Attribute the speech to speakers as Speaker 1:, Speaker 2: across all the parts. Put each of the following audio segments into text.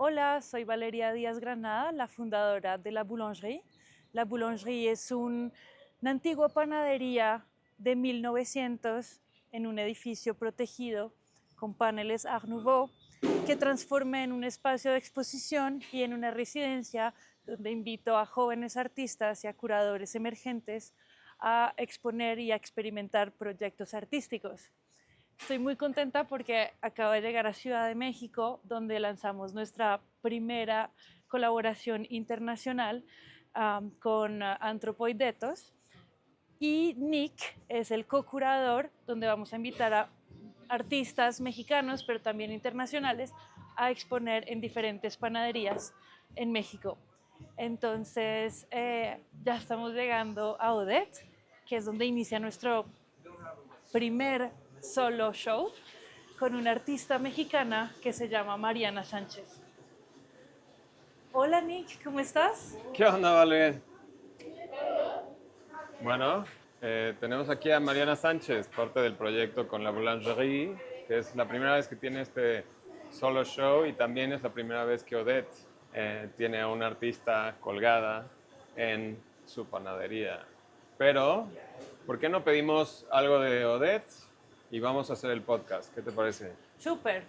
Speaker 1: Hola, soy Valeria Díaz Granada, la fundadora de La Boulangerie. La Boulangerie es una antigua panadería de 1900 en un edificio protegido con paneles Art Nouveau que transformé en un espacio de exposición y en una residencia donde invito a jóvenes artistas y a curadores emergentes a exponer y a experimentar proyectos artísticos. Estoy muy contenta porque acabo de llegar a Ciudad de México, donde lanzamos nuestra primera colaboración internacional con Antropoidetos. Y Nick es el co-curador, donde vamos a invitar a artistas mexicanos, pero también internacionales, a exponer en diferentes panaderías en México. Entonces, ya estamos llegando a Odette, que es donde inicia nuestro primer solo show con una artista mexicana que se llama Mariana Sánchez. Hola Nick, ¿cómo estás?
Speaker 2: ¿Qué onda, Vale? Bueno, tenemos aquí a Mariana Sánchez, parte del proyecto con La Boulangerie, que es la primera vez que tiene este solo show y también es la primera vez que Odette tiene a una artista colgada en su panadería. Pero, ¿por qué no pedimos algo de Odette y vamos a hacer el podcast? ¿Qué te parece?
Speaker 1: Súper.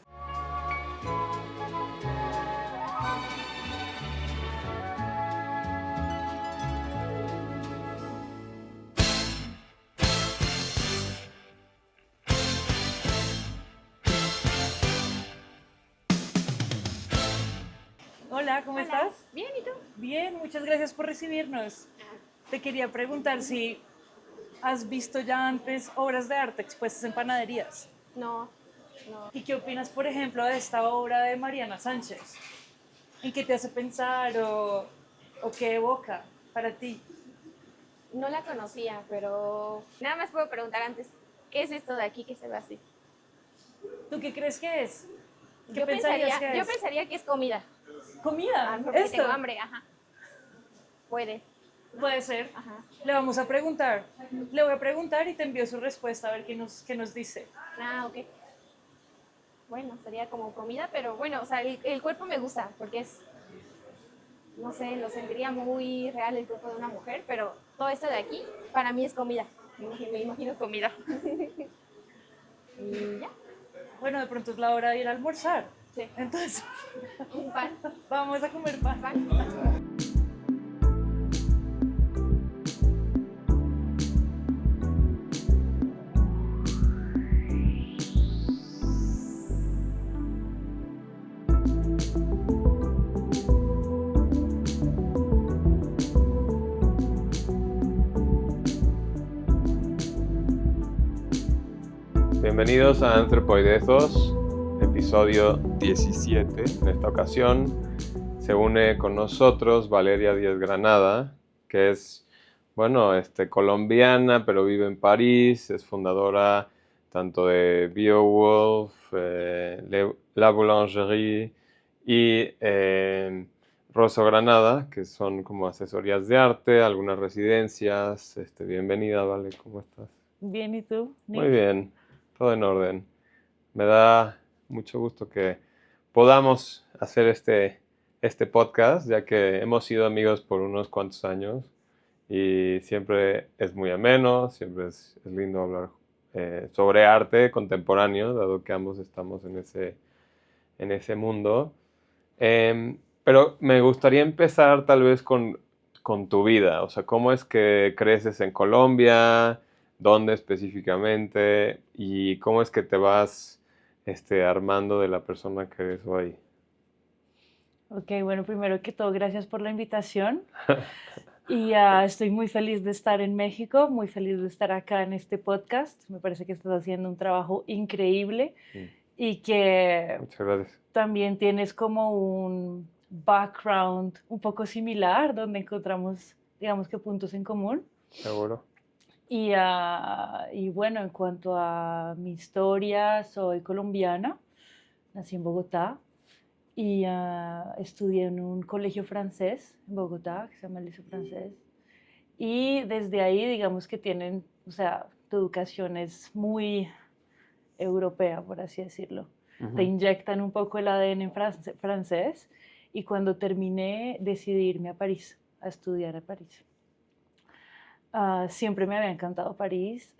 Speaker 1: Hola, ¿cómo estás?
Speaker 3: Bien, ¿y tú?
Speaker 1: Bien, muchas gracias por recibirnos. Te quería preguntar si has visto ya antes obras de arte expuestas en panaderías.
Speaker 3: No,
Speaker 1: ¿Y qué opinas, por ejemplo, de esta obra de Mariana Sánchez? ¿En qué te hace pensar o qué evoca para ti?
Speaker 3: no la conocía, pero nada más puedo preguntar antes, ¿qué es esto de aquí que se ve así?
Speaker 1: ¿Tú qué crees que es? ¿Qué
Speaker 3: Yo
Speaker 1: pensarías
Speaker 3: pensaría,
Speaker 1: que
Speaker 3: yo
Speaker 1: es?
Speaker 3: pensaría que es comida.
Speaker 1: ¿Comida?
Speaker 3: Porque
Speaker 1: ¿Esto?
Speaker 3: tengo hambre, ajá. Puede,
Speaker 1: Puede ser.
Speaker 3: ajá.
Speaker 1: Le vamos a preguntar. Le voy a preguntar y te envío su respuesta a ver qué nos dice.
Speaker 3: Ah, ok. Bueno, sería como comida, pero bueno, o sea, el cuerpo me gusta, porque es, no sé, lo sentiría muy real el cuerpo de una mujer, pero todo esto de aquí, para mí es comida. Me imagino comida. Y ya,
Speaker 1: Bueno, de pronto es la hora de ir a almorzar.
Speaker 3: sí.
Speaker 1: Entonces,
Speaker 3: Un pan.
Speaker 1: vamos a comer pan.
Speaker 3: Pan.
Speaker 2: Bienvenidos a Antropoidezos, episodio 17. En esta ocasión se une con nosotros Valeria Díaz Granada, que es, bueno, colombiana, pero vive en París, es fundadora tanto de BioWolf, La Boulangerie y Rosso Granada, que son como asesorías de arte, algunas residencias. Bienvenida, Vale, ¿cómo estás?
Speaker 1: Bien, ¿y tú,
Speaker 2: Muy
Speaker 1: Nick?
Speaker 2: bien, todo en orden. Me da mucho gusto que podamos hacer este podcast, ya que hemos sido amigos por unos cuantos años y siempre es muy ameno, siempre es lindo hablar sobre arte contemporáneo, dado que ambos estamos en ese mundo. Pero me gustaría empezar tal vez con tu vida, o sea, ¿cómo es que creces en Colombia? ¿Dónde específicamente? ¿Y cómo es que te vas armando de la persona que eres hoy?
Speaker 1: Ok, bueno, primero que todo, gracias por la invitación. Y estoy muy feliz de estar en México, muy feliz de estar acá en este podcast. Me parece que estás haciendo un trabajo increíble y que
Speaker 2: Muchas gracias.
Speaker 1: también tienes como un background un poco similar, donde encontramos, digamos que puntos en común.
Speaker 2: Seguro.
Speaker 1: Y bueno, en cuanto a mi historia, soy colombiana, nací en Bogotá y estudié en un colegio francés en Bogotá, que se llama el Liceo Francés. Y desde ahí, digamos que tienen, o sea, tu educación es muy europea, por así decirlo. te inyectan un poco el ADN francés, y cuando terminé decidí irme a París, a estudiar a París. Siempre me había encantado París,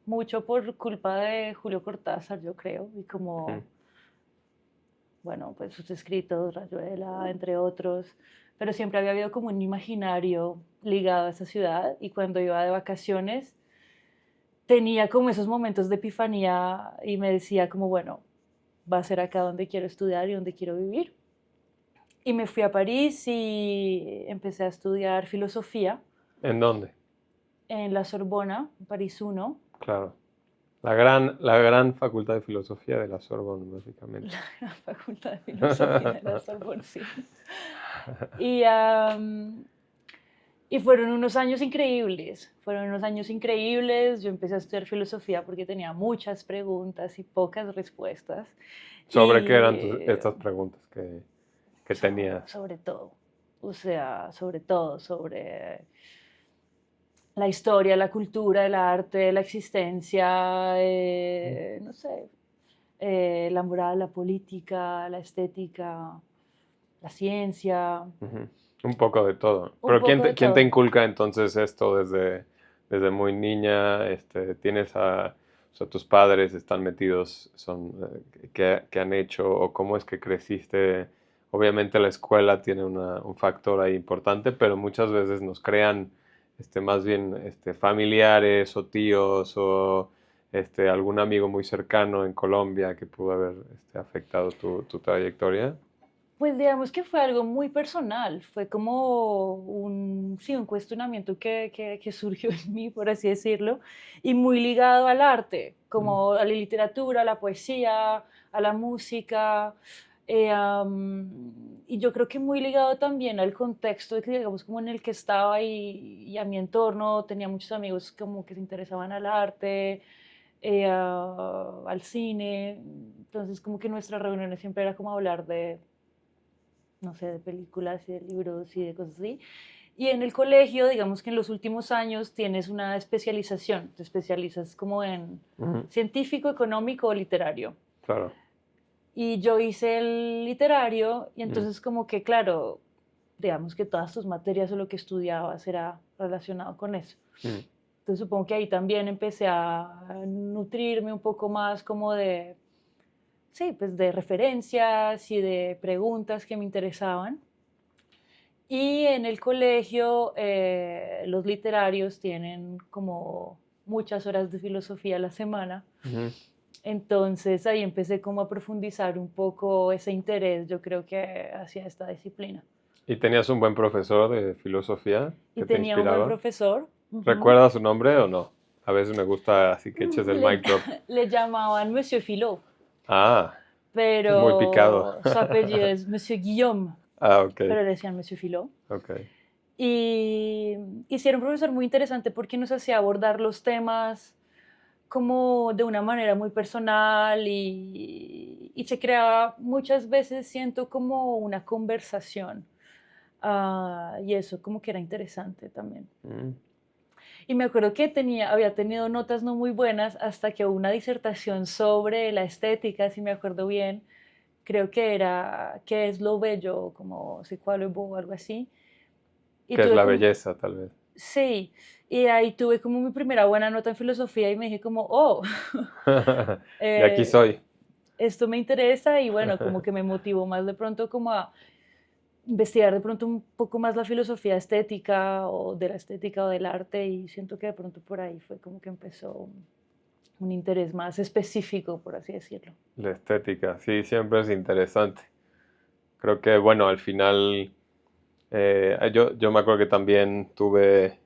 Speaker 1: mucho por culpa de Julio Cortázar, yo creo, y como, bueno, pues sus escritos, Rayuela, entre otros, pero siempre había habido como un imaginario ligado a esa ciudad, y cuando iba de vacaciones tenía como esos momentos de epifanía y me decía como, bueno, va a ser acá donde quiero estudiar y donde quiero vivir. Y me fui a París y empecé a estudiar filosofía.
Speaker 2: ¿En dónde?
Speaker 1: En la Sorbona, París 1.
Speaker 2: Claro. La gran facultad de filosofía de la Sorbonne, básicamente.
Speaker 1: La facultad de filosofía de la Sorbona, sí. Y fueron unos años increíbles, Yo empecé a estudiar filosofía porque tenía muchas preguntas y pocas respuestas.
Speaker 2: ¿Sobre qué eran estas preguntas que tenías?
Speaker 1: Sobre todo, o sea, sobre la historia, la cultura, el arte, la existencia, no sé, la moral, la política, la estética, la ciencia.
Speaker 2: Un poco de todo.
Speaker 1: Un
Speaker 2: Pero
Speaker 1: poco de
Speaker 2: ¿quién te
Speaker 1: todo.
Speaker 2: inculca entonces esto desde muy niña? O sea, tus padres están metidos, ¿qué han hecho o cómo es que creciste? Obviamente la escuela tiene un factor ahí importante, pero muchas veces nos crean más bien familiares o tíos o algún amigo muy cercano en Colombia que pudo haber afectado tu trayectoria.
Speaker 1: Pues digamos que fue algo muy personal, fue como sí, un cuestionamiento que surgió en mí, por así decirlo, y muy ligado al arte, como a la literatura, a la poesía, a la música, y yo creo que muy ligado también al contexto, digamos, como en el que estaba y a mi entorno, tenía muchos amigos como que se interesaban al arte, al cine, entonces como que nuestras reuniones siempre era como hablar de, no sé, de películas y de libros y de cosas así. Y en el colegio, digamos que en los últimos años tienes una especialización, te especializas como en científico, económico o literario.
Speaker 2: Claro.
Speaker 1: Y yo hice el literario y entonces como que, claro, digamos que todas tus materias o lo que estudiabas era relacionado con eso. Entonces supongo que ahí también empecé a nutrirme un poco más como de, sí, pues de referencias y de preguntas que me interesaban. Y en el colegio los literarios tienen como muchas horas de filosofía a la semana. Entonces ahí empecé como a profundizar un poco ese interés, yo creo que hacia esta disciplina.
Speaker 2: ¿Y tenías un buen profesor de filosofía
Speaker 1: Y
Speaker 2: que te
Speaker 1: tenía un buen
Speaker 2: inspiraba?
Speaker 1: profesor.
Speaker 2: ¿Recuerdas su nombre o no? A veces me gusta así que eches el mic drop.
Speaker 1: Le llamaban Monsieur Philo,
Speaker 2: Ah, es muy picado.
Speaker 1: pero su apellido es Monsieur Guillaume,
Speaker 2: Ah, ok.
Speaker 1: pero le decían Monsieur Philo.
Speaker 2: Ok.
Speaker 1: Y era un profesor muy interesante porque nos hacía abordar los temas como de una manera muy personal y se creaba muchas veces, siento, como una conversación. Y eso como que era interesante también. Y me acuerdo que había tenido notas no muy buenas hasta que hubo una disertación sobre la estética, si me acuerdo bien. Creo que era ¿qué es lo bello? Como c'est quoi le beau o algo así. Y
Speaker 2: ¿Qué es
Speaker 1: tuve
Speaker 2: la
Speaker 1: como,
Speaker 2: belleza, tal vez?
Speaker 1: sí, y ahí tuve como mi primera buena nota en filosofía y me dije como, oh,
Speaker 2: De aquí soy.
Speaker 1: esto me interesa y bueno, como que me motivó más de pronto como a investigar de pronto un poco más la filosofía estética o de la estética o del arte y siento que de pronto por ahí fue como que empezó un interés más específico, por así decirlo.
Speaker 2: La estética, sí, siempre es interesante. Creo que, bueno, al final, yo me acuerdo que también tuve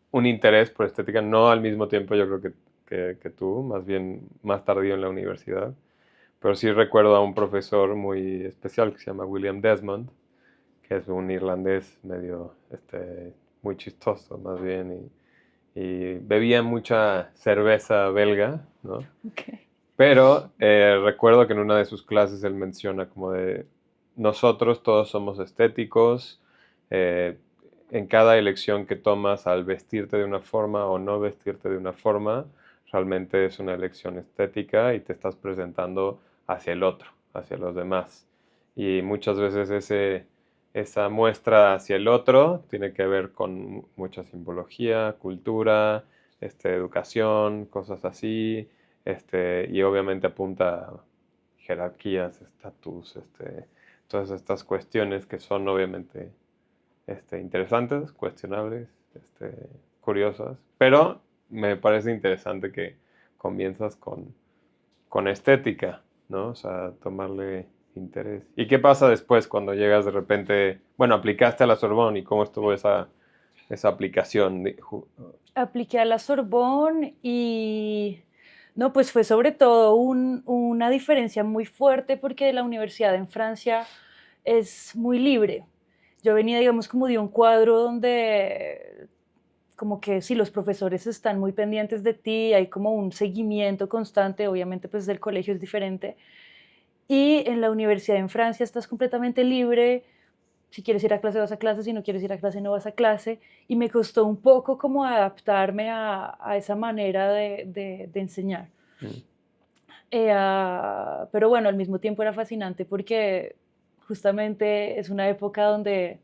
Speaker 2: un interés por estética, no al mismo tiempo yo creo que tú, más bien más tardío en la universidad, pero sí recuerdo a un profesor muy especial que se llama William Desmond, que es un irlandés medio, muy chistoso más bien, y bebía mucha cerveza belga, ¿no?
Speaker 1: Okay.
Speaker 2: Pero recuerdo que en una de sus clases él menciona como de nosotros todos somos estéticos, en cada elección que tomas al vestirte de una forma o no vestirte de una forma, realmente es una elección estética y te estás presentando hacia el otro, hacia los demás. Y muchas veces esa muestra hacia el otro tiene que ver con mucha simbología, cultura, educación, cosas así, y obviamente apunta a jerarquías, estatus, todas estas cuestiones que son obviamente interesantes, cuestionables, curiosas, pero me parece interesante que comienzas con estética, ¿no? O sea, tomarle interés. ¿Y qué pasa después cuando llegas de repente, bueno, aplicaste a la Sorbonne y cómo estuvo esa aplicación?
Speaker 1: Apliqué a la Sorbonne y no, pues fue sobre todo una diferencia muy fuerte porque la universidad en Francia es muy libre. Yo venía, digamos, como de un cuadro donde como que sí, los profesores están muy pendientes de ti, hay como un seguimiento constante, obviamente pues el colegio es diferente. Y en la universidad en Francia estás completamente libre, si quieres ir a clase vas a clase, si no quieres ir a clase no vas a clase, y me costó un poco como adaptarme a esa manera de enseñar.
Speaker 2: Mm.
Speaker 1: Pero bueno, al mismo tiempo era fascinante porque justamente es una época donde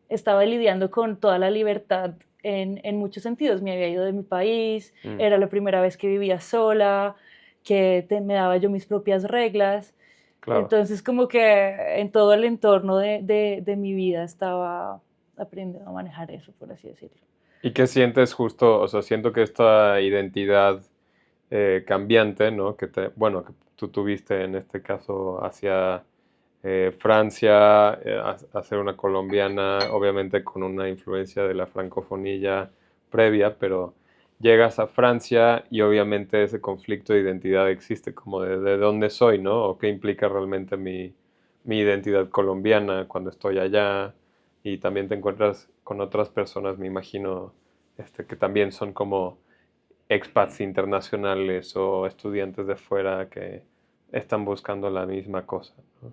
Speaker 1: estaba lidiando con toda la libertad en muchos sentidos. Me había ido de mi país, era la primera vez que vivía sola, que me daba yo mis propias reglas.
Speaker 2: Claro.
Speaker 1: Entonces como que en todo el entorno de mi vida estaba aprendiendo a manejar eso, por así decirlo.
Speaker 2: ¿Y qué sientes justo? O sea, siento que esta identidad cambiante, ¿no? Bueno, que tú tuviste en este caso hacia Francia, a ser una colombiana, obviamente con una influencia de la francofonía previa, pero llegas a Francia y obviamente ese conflicto de identidad existe, como de dónde soy, ¿no? O qué implica realmente mi identidad colombiana cuando estoy allá, y también te encuentras con otras personas, me imagino, que también son como expats internacionales o estudiantes de fuera que están buscando la misma cosa, ¿no?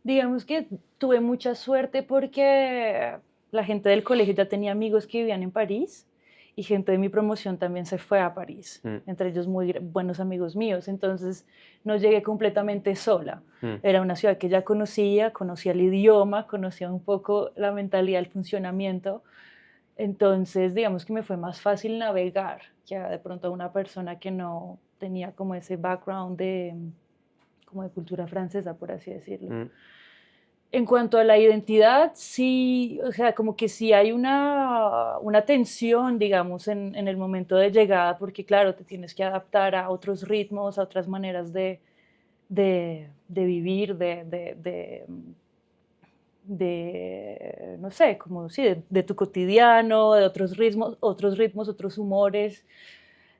Speaker 1: Digamos que tuve mucha suerte porque la gente del colegio ya tenía amigos que vivían en París y gente de mi promoción también se fue a París,
Speaker 2: Mm,
Speaker 1: entre ellos muy buenos amigos míos. Entonces no llegué completamente sola.
Speaker 2: mm,
Speaker 1: Era una ciudad que ya conocía el idioma, conocía un poco la mentalidad, el funcionamiento. Entonces, digamos que me fue más fácil navegar que de pronto a una persona que no tenía como ese background como de cultura francesa, por así decirlo.
Speaker 2: mm.
Speaker 1: En cuanto a la identidad, sí, o sea, como que sí hay una tensión, digamos, en el momento de llegada, porque claro, te tienes que adaptar a otros ritmos, a otras maneras de vivir, no sé, como sí, de tu cotidiano, de otros ritmos, otros humores,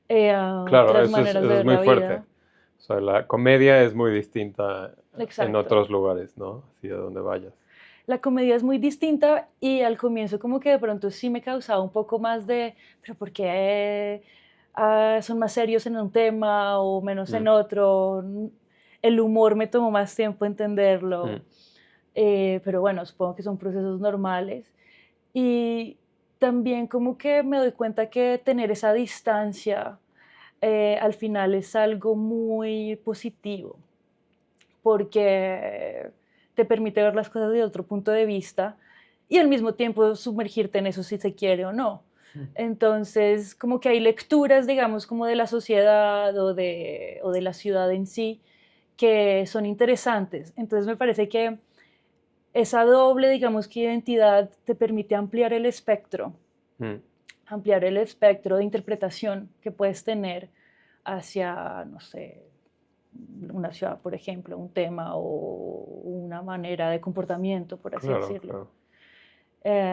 Speaker 2: Claro,
Speaker 1: otras maneras
Speaker 2: eso
Speaker 1: de
Speaker 2: es
Speaker 1: ver
Speaker 2: muy
Speaker 1: la
Speaker 2: fuerte.
Speaker 1: vida.
Speaker 2: O sea, la comedia es muy distinta en
Speaker 1: Exacto.
Speaker 2: otros lugares, ¿no? Así a donde vayas.
Speaker 1: La comedia es muy distinta y al comienzo como que de pronto sí me causaba un poco más pero ¿por qué son más serios en un tema o menos en
Speaker 2: Mm,
Speaker 1: otro? El humor me tomó más tiempo entenderlo,
Speaker 2: mm,
Speaker 1: pero bueno, supongo que son procesos normales. Y también como que me doy cuenta que tener esa distancia al final es algo muy positivo porque te permite ver las cosas de otro punto de vista y al mismo tiempo sumergirte en eso si se quiere o no.
Speaker 2: mm.
Speaker 1: Entonces, como que hay lecturas, digamos, como de la sociedad o de la ciudad en sí, que son interesantes. Entonces, me parece que esa doble, digamos, que identidad te permite
Speaker 2: Mm.
Speaker 1: ampliar el espectro de interpretación que puedes tener hacia, no sé, una ciudad, por ejemplo, un tema o una manera de comportamiento, por así
Speaker 2: Claro,
Speaker 1: decirlo.
Speaker 2: claro.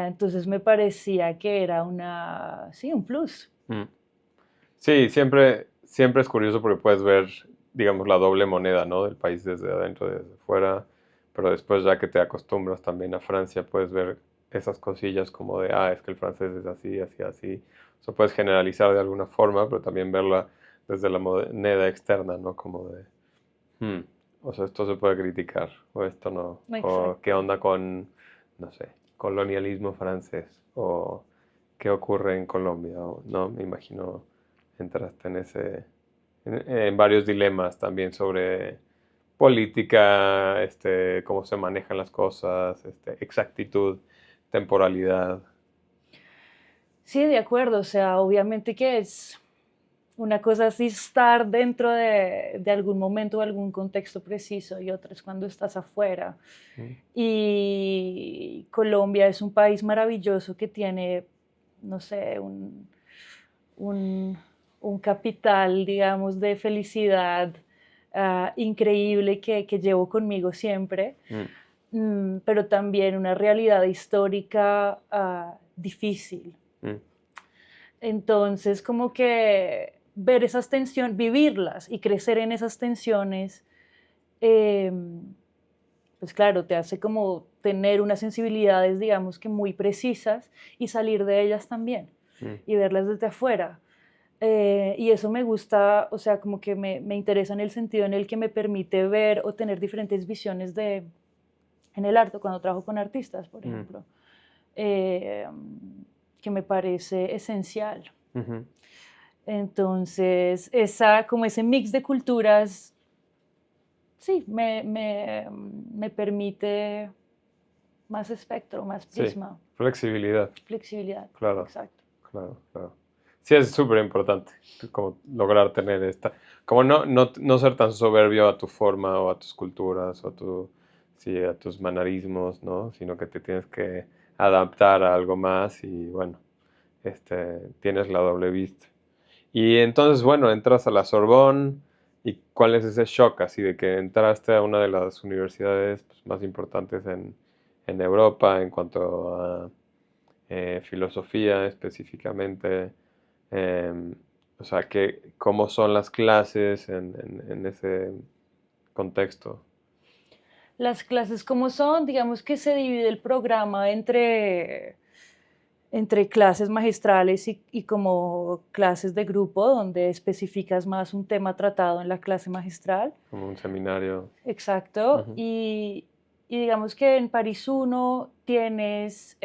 Speaker 1: Entonces me parecía que era sí, un plus.
Speaker 2: Mm. Sí, siempre es curioso porque puedes ver, digamos, la doble moneda, ¿no? Del país desde adentro, desde fuera, pero después ya que te acostumbras también a Francia, puedes ver esas cosillas como de, es que el francés es así, así, así. O sea, puedes generalizar de alguna forma, pero también verla desde la moneda externa, ¿no? Como de, "Hmm, o sea, esto se puede criticar, o esto no, o qué
Speaker 1: Exacto.
Speaker 2: onda con, no sé, colonialismo francés, o qué ocurre en Colombia, o no, me imagino entraste en varios dilemas también sobre política, cómo se manejan las cosas, exactitud, temporalidad.
Speaker 1: Sí, de acuerdo, o sea, obviamente que es una cosa así estar dentro de algún momento o algún contexto preciso y otra es cuando estás afuera.
Speaker 2: Mm,
Speaker 1: Y Colombia es un país maravilloso que tiene, no sé, un, un capital, digamos, de felicidad increíble que llevo conmigo siempre,
Speaker 2: mm,
Speaker 1: pero también una realidad histórica difícil.
Speaker 2: mm,
Speaker 1: Entonces, como que ver esas tensiones, vivirlas y crecer en esas tensiones, eh, pues claro, te hace como tener unas sensibilidades, digamos que muy precisas y salir de ellas también
Speaker 2: mm,
Speaker 1: y verlas desde afuera. Y eso me gusta, o sea, como que me interesa en el sentido en el que me permite ver o tener diferentes visiones en el arte, cuando trabajo con artistas, por
Speaker 2: mm,
Speaker 1: ejemplo, eh, que me parece esencial.
Speaker 2: ujú.
Speaker 1: Entonces, como ese mix de culturas, sí, me permite más espectro, más
Speaker 2: Sí,
Speaker 1: prisma,
Speaker 2: flexibilidad,
Speaker 1: flexibilidad,
Speaker 2: claro,
Speaker 1: exacto.
Speaker 2: claro, claro. Sí, es súper importante como lograr tener como no ser tan soberbio a tu forma o a tus culturas o sí, a tus mannerismos, ¿no? Sino que te tienes que adaptar a algo más y bueno, tienes la doble vista. Y entonces, bueno, entras a la Sorbonne y ¿cuál es ese shock así de que entraste a una de las universidades pues, más importantes en Europa en cuanto a filosofía específicamente? em, o sea, ¿cómo son las clases en ese contexto?
Speaker 1: Las clases como son, digamos que se divide el programa entre clases magistrales y como clases de grupo, donde especificas más un tema tratado en la clase magistral.
Speaker 2: Como un seminario.
Speaker 1: Exacto.
Speaker 2: Ujú,
Speaker 1: Y digamos que en París uno tienes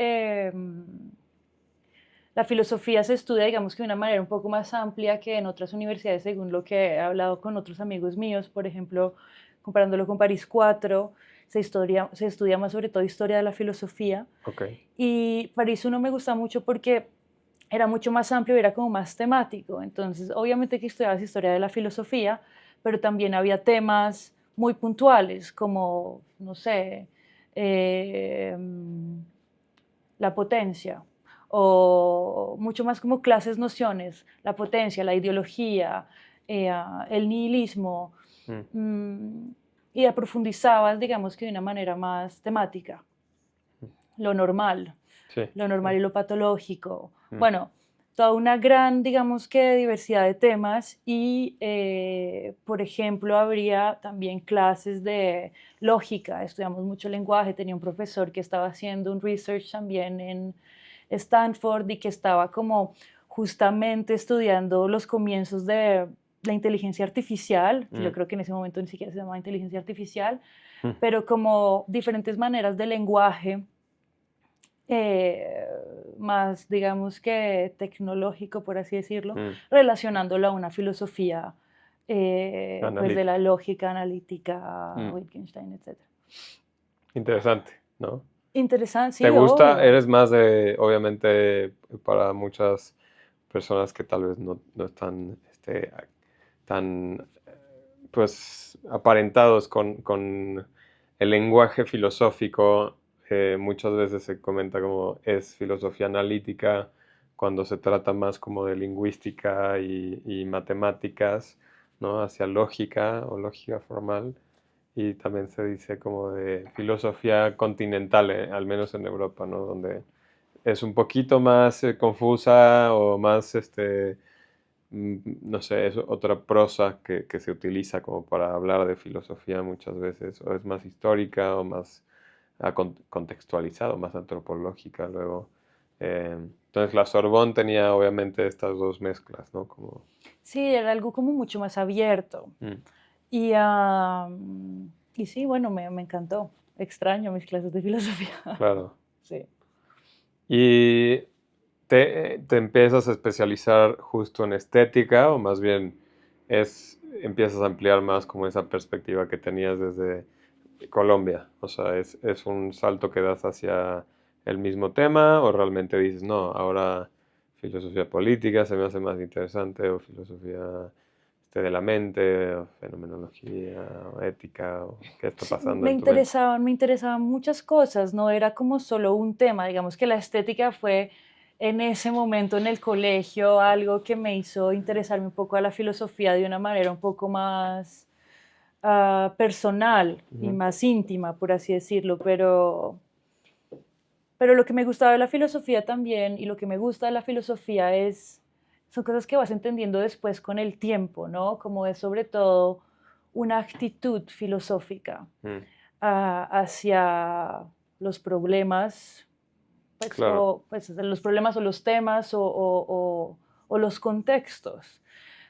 Speaker 1: la filosofía se estudia, digamos que de una manera un poco más amplia que en otras universidades, según lo que he hablado con otros amigos míos. Por ejemplo, comparándolo con París 4, se estudia más sobre todo historia de la filosofía.
Speaker 2: ok.
Speaker 1: Y París 1 me gusta mucho porque era mucho más amplio y era como más temático. Entonces, obviamente que estudiabas historia de la filosofía, pero también había temas muy puntuales, como, no sé, eh, la potencia, o mucho más como clases nociones, la potencia, la ideología, el nihilismo,
Speaker 2: Mm,
Speaker 1: mm, y aprofundizabas, digamos que de una manera más temática,
Speaker 2: mm,
Speaker 1: lo normal,
Speaker 2: sí,
Speaker 1: lo
Speaker 2: sí.
Speaker 1: normal y lo patológico.
Speaker 2: Mm,
Speaker 1: Bueno, toda una gran, digamos que diversidad de temas y, por ejemplo, habría también clases de lógica, estudiamos mucho lenguaje, tenía un profesor que estaba haciendo un research también en Stanford y que estaba como justamente estudiando los comienzos de la inteligencia artificial, que yo
Speaker 2: mm,
Speaker 1: creo que en ese momento ni siquiera se llamaba inteligencia artificial,
Speaker 2: mm,
Speaker 1: pero como diferentes maneras de lenguaje eh, más, digamos que tecnológico, por así decirlo,
Speaker 2: mm.
Speaker 1: relacionándolo a una filosofía pues de la
Speaker 2: Analítica.
Speaker 1: lógica analítica,
Speaker 2: Mm,
Speaker 1: Wittgenstein, etc.
Speaker 2: interesante, ¿no?
Speaker 1: Interesante,
Speaker 2: ¿Te
Speaker 1: sí,
Speaker 2: gusta?
Speaker 1: obvio.
Speaker 2: Eres más de, obviamente, para muchas personas que tal vez no están tan, pues, aparentados con el lenguaje filosófico. Muchas veces se comenta como es filosofía analítica cuando se trata más como de lingüística y matemáticas, ¿no? Hacia lógica o lógica formal. Y también se dice como de filosofía continental, al menos en Europa, ¿no? Donde es un poquito más confusa o más, no sé, es otra prosa que se utiliza como para hablar de filosofía muchas veces, o es más histórica o más contextualizada, o más antropológica luego. Entonces la Sorbonne tenía obviamente estas dos mezclas, ¿no? Como,
Speaker 1: Sí, era algo como mucho más abierto.
Speaker 2: mm,
Speaker 1: Y sí, bueno, me encantó. Extraño mis clases de filosofía.
Speaker 2: claro.
Speaker 1: Sí.
Speaker 2: Y ¿te empiezas a especializar justo en estética o más bien empiezas a ampliar más como esa perspectiva que tenías desde Colombia? O sea, ¿es un salto que das hacia el mismo tema o realmente dices, no, ahora filosofía política se me hace más interesante o filosofía de la mente o fenomenología o ética o qué está
Speaker 1: Sí,
Speaker 2: pasando en tu mente?
Speaker 1: me interesaban muchas cosas, no era como solo un tema, digamos que la estética fue en ese momento en el colegio algo que me hizo interesarme un poco a la filosofía de una manera un poco más personal y
Speaker 2: Ujú,
Speaker 1: más íntima, por así decirlo, pero lo que me gustaba de la filosofía también y lo que me gusta de la filosofía son cosas que vas entendiendo después con el tiempo, ¿no? Como es sobre todo una actitud filosófica
Speaker 2: mm,
Speaker 1: hacia los problemas,
Speaker 2: claro.
Speaker 1: pues, los problemas o los temas o los contextos.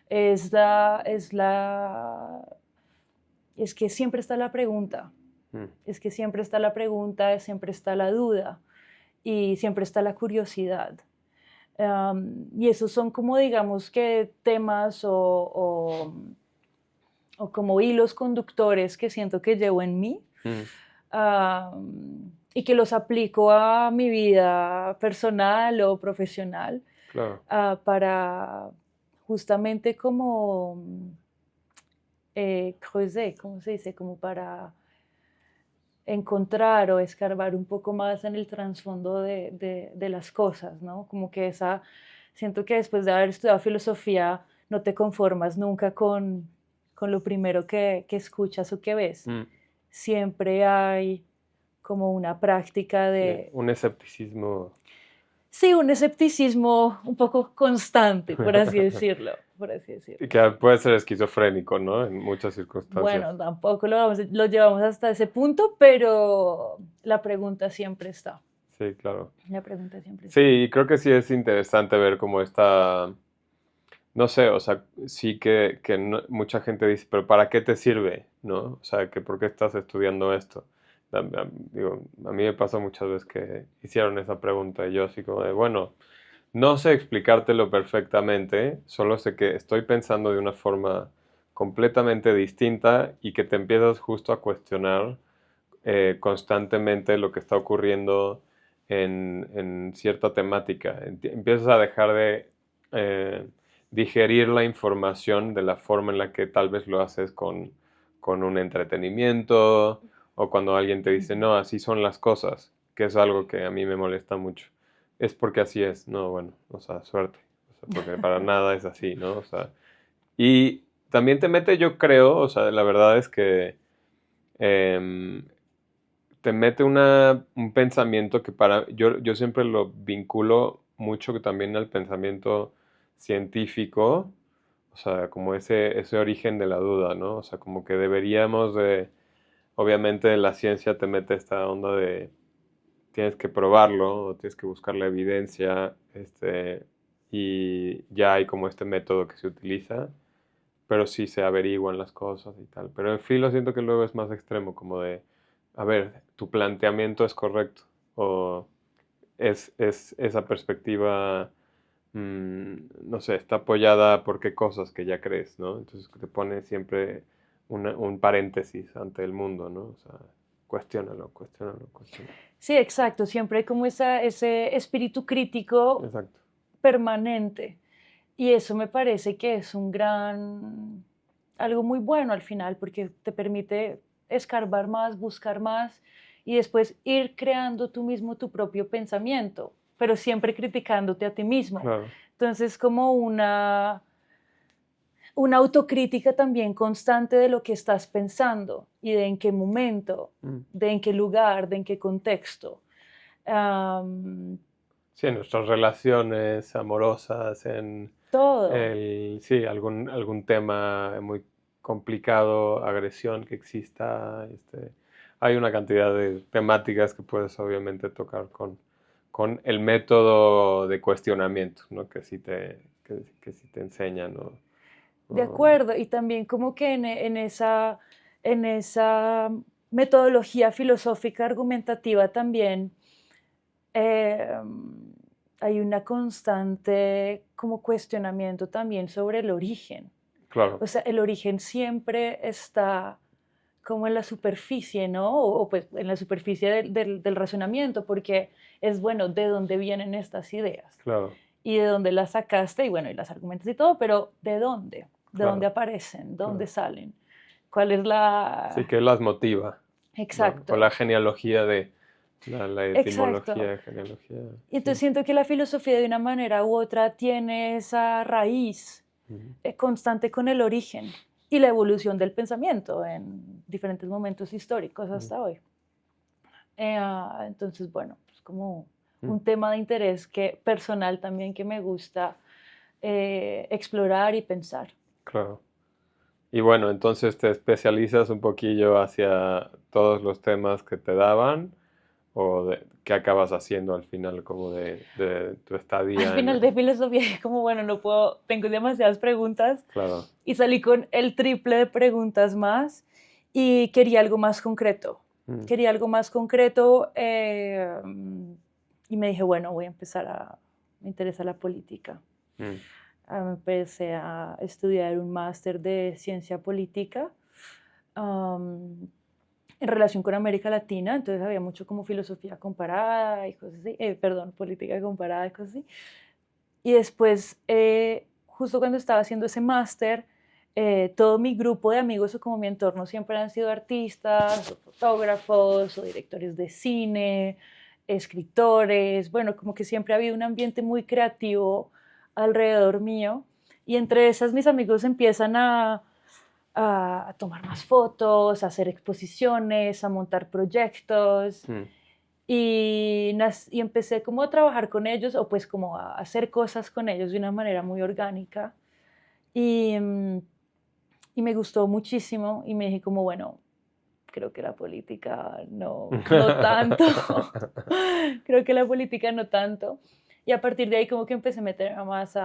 Speaker 1: Es, la, es, la, es que siempre está la pregunta,
Speaker 2: Mm,
Speaker 1: es que siempre está la pregunta, siempre está la duda y siempre está la curiosidad. Y esos son como digamos que temas o como hilos conductores que siento que llevo en mí
Speaker 2: mm,
Speaker 1: y que los aplico a mi vida personal o profesional
Speaker 2: claro.
Speaker 1: para justamente como creuser, ¿cómo se dice? Como para encontrar o escarbar un poco más en el trasfondo de las cosas, ¿no? Como que siento que después de haber estudiado filosofía no te conformas nunca con lo primero que escuchas o que ves.
Speaker 2: Mm,
Speaker 1: Siempre hay como una práctica
Speaker 2: sí,
Speaker 1: de,
Speaker 2: un escepticismo.
Speaker 1: sí, un escepticismo un poco constante, por así decirlo, por así decirlo.
Speaker 2: Y que puede ser esquizofrénico, ¿no? En muchas circunstancias.
Speaker 1: Bueno, tampoco lo llevamos hasta ese punto, pero la pregunta siempre está.
Speaker 2: Sí, claro.
Speaker 1: La pregunta siempre está.
Speaker 2: Sí, creo que sí es interesante ver cómo está, no sé, o sea, sí que mucha gente dice, pero ¿para qué te sirve? ¿No? O sea, que ¿por qué estás estudiando esto? Digo, a mí me pasa muchas veces que hicieron esa pregunta y yo así como de, bueno, no sé explicártelo perfectamente, solo sé que estoy pensando de una forma completamente distinta y que te empiezas justo a cuestionar constantemente lo que está ocurriendo en cierta temática. Empiezas a dejar de eh, digerir la información de la forma en la que tal vez lo haces con un entretenimiento o cuando alguien te dice,
Speaker 1: Ujú.
Speaker 2: no, así son las cosas, que es algo que a mí me molesta mucho. Es porque así es, no, bueno, o sea, suerte, o sea, porque para nada es así, ¿no? O sea, y también te mete, yo creo, o sea, la verdad es que em, te mete un pensamiento que yo siempre lo vinculo mucho que también al pensamiento científico, o sea, como ese origen de la duda, ¿no? O sea, como que deberíamos obviamente la ciencia te mete esta onda de tienes que probarlo o tienes que buscar la evidencia, y ya hay como este método que se utiliza, pero sí se averiguan las cosas y tal. Pero en filo siento que luego es más extremo, como de, a ver, tu planteamiento es correcto o es esa perspectiva, no sé, está apoyada por qué cosas que ya crees, ¿no? Entonces te pone siempre un paréntesis ante el mundo, ¿no? O sea, cuestiónalo, cuestiónalo, cuestiónalo.
Speaker 1: Sí, exacto. Siempre hay como ese espíritu crítico
Speaker 2: Exacto.
Speaker 1: permanente. Y eso me parece que es algo muy bueno al final, porque te permite escarbar más, buscar más y después ir creando tú mismo tu propio pensamiento, pero siempre criticándote a ti mismo.
Speaker 2: Claro.
Speaker 1: Entonces, como una autocrítica también constante de lo que estás pensando y de en qué momento,
Speaker 2: Mm.
Speaker 1: de en qué lugar, de en qué contexto. Am,
Speaker 2: Sí, en nuestras relaciones amorosas,
Speaker 1: todo.
Speaker 2: sí, algún tema muy complicado, agresión que exista, hay una cantidad de temáticas que puedes obviamente tocar con el método de cuestionamiento, ¿no? Que sí te enseñan, ¿no?
Speaker 1: De
Speaker 2: O-
Speaker 1: acuerdo, y también como que en esa metodología filosófica argumentativa también eh, hay una constante como cuestionamiento también sobre el origen.
Speaker 2: Claro,
Speaker 1: O sea, el origen siempre está como en la superficie, ¿no? O pues en la superficie del razonamiento, porque es, bueno, ¿de dónde vienen estas ideas?
Speaker 2: claro,
Speaker 1: Y de dónde las sacaste, y bueno, y las argumentas y todo, pero ¿de dónde? ¿De dónde
Speaker 2: claro,
Speaker 1: aparecen? ¿Dónde
Speaker 2: claro.
Speaker 1: salen? ¿Cuál es
Speaker 2: Sí,
Speaker 1: la...?
Speaker 2: que las motiva, ¿no? O
Speaker 1: Exacto,
Speaker 2: la genealogía de la
Speaker 1: exacto.
Speaker 2: etimología, genealogía,
Speaker 1: Y entonces
Speaker 2: sí.
Speaker 1: siento que la filosofía de una manera u otra tiene esa raíz
Speaker 2: Ujú,
Speaker 1: constante con el origen y la evolución del pensamiento en diferentes momentos históricos
Speaker 2: ujú,
Speaker 1: hasta hoy. Entonces, bueno, es como
Speaker 2: ujú,
Speaker 1: un tema de interés que, personal también, que me gusta explorar y pensar.
Speaker 2: claro. Y bueno, entonces te especializas un poquillo hacia todos los temas que te daban o qué acabas haciendo al final como de tu
Speaker 1: Al
Speaker 2: estadía
Speaker 1: final de filosofía, como bueno, no puedo, tengo demasiadas preguntas
Speaker 2: claro.
Speaker 1: y salí con el triple de preguntas más y quería algo más concreto.
Speaker 2: Mm,
Speaker 1: Quería algo más concreto y me dije, bueno, voy a empezar me interesa la política.
Speaker 2: mm,
Speaker 1: Empecé a estudiar un máster de ciencia política am, en relación con América Latina, entonces había mucho como filosofía comparada y cosas así, perdón, política comparada y cosas así. Y después, justo cuando estaba haciendo ese máster, todo mi grupo de amigos o como mi entorno siempre han sido artistas, o fotógrafos, o directores de cine, escritores, bueno, como que siempre ha habido un ambiente muy creativo alrededor mío. Y entre esas mis amigos empiezan a tomar más fotos, a hacer exposiciones, a montar proyectos
Speaker 2: mm,
Speaker 1: y empecé como a trabajar con ellos o pues como a hacer cosas con ellos de una manera muy orgánica y, y me gustó muchísimo y me dije como, bueno, creo que la política no tanto, creo que la política no tanto. Y a partir de ahí como que empecé a meterme más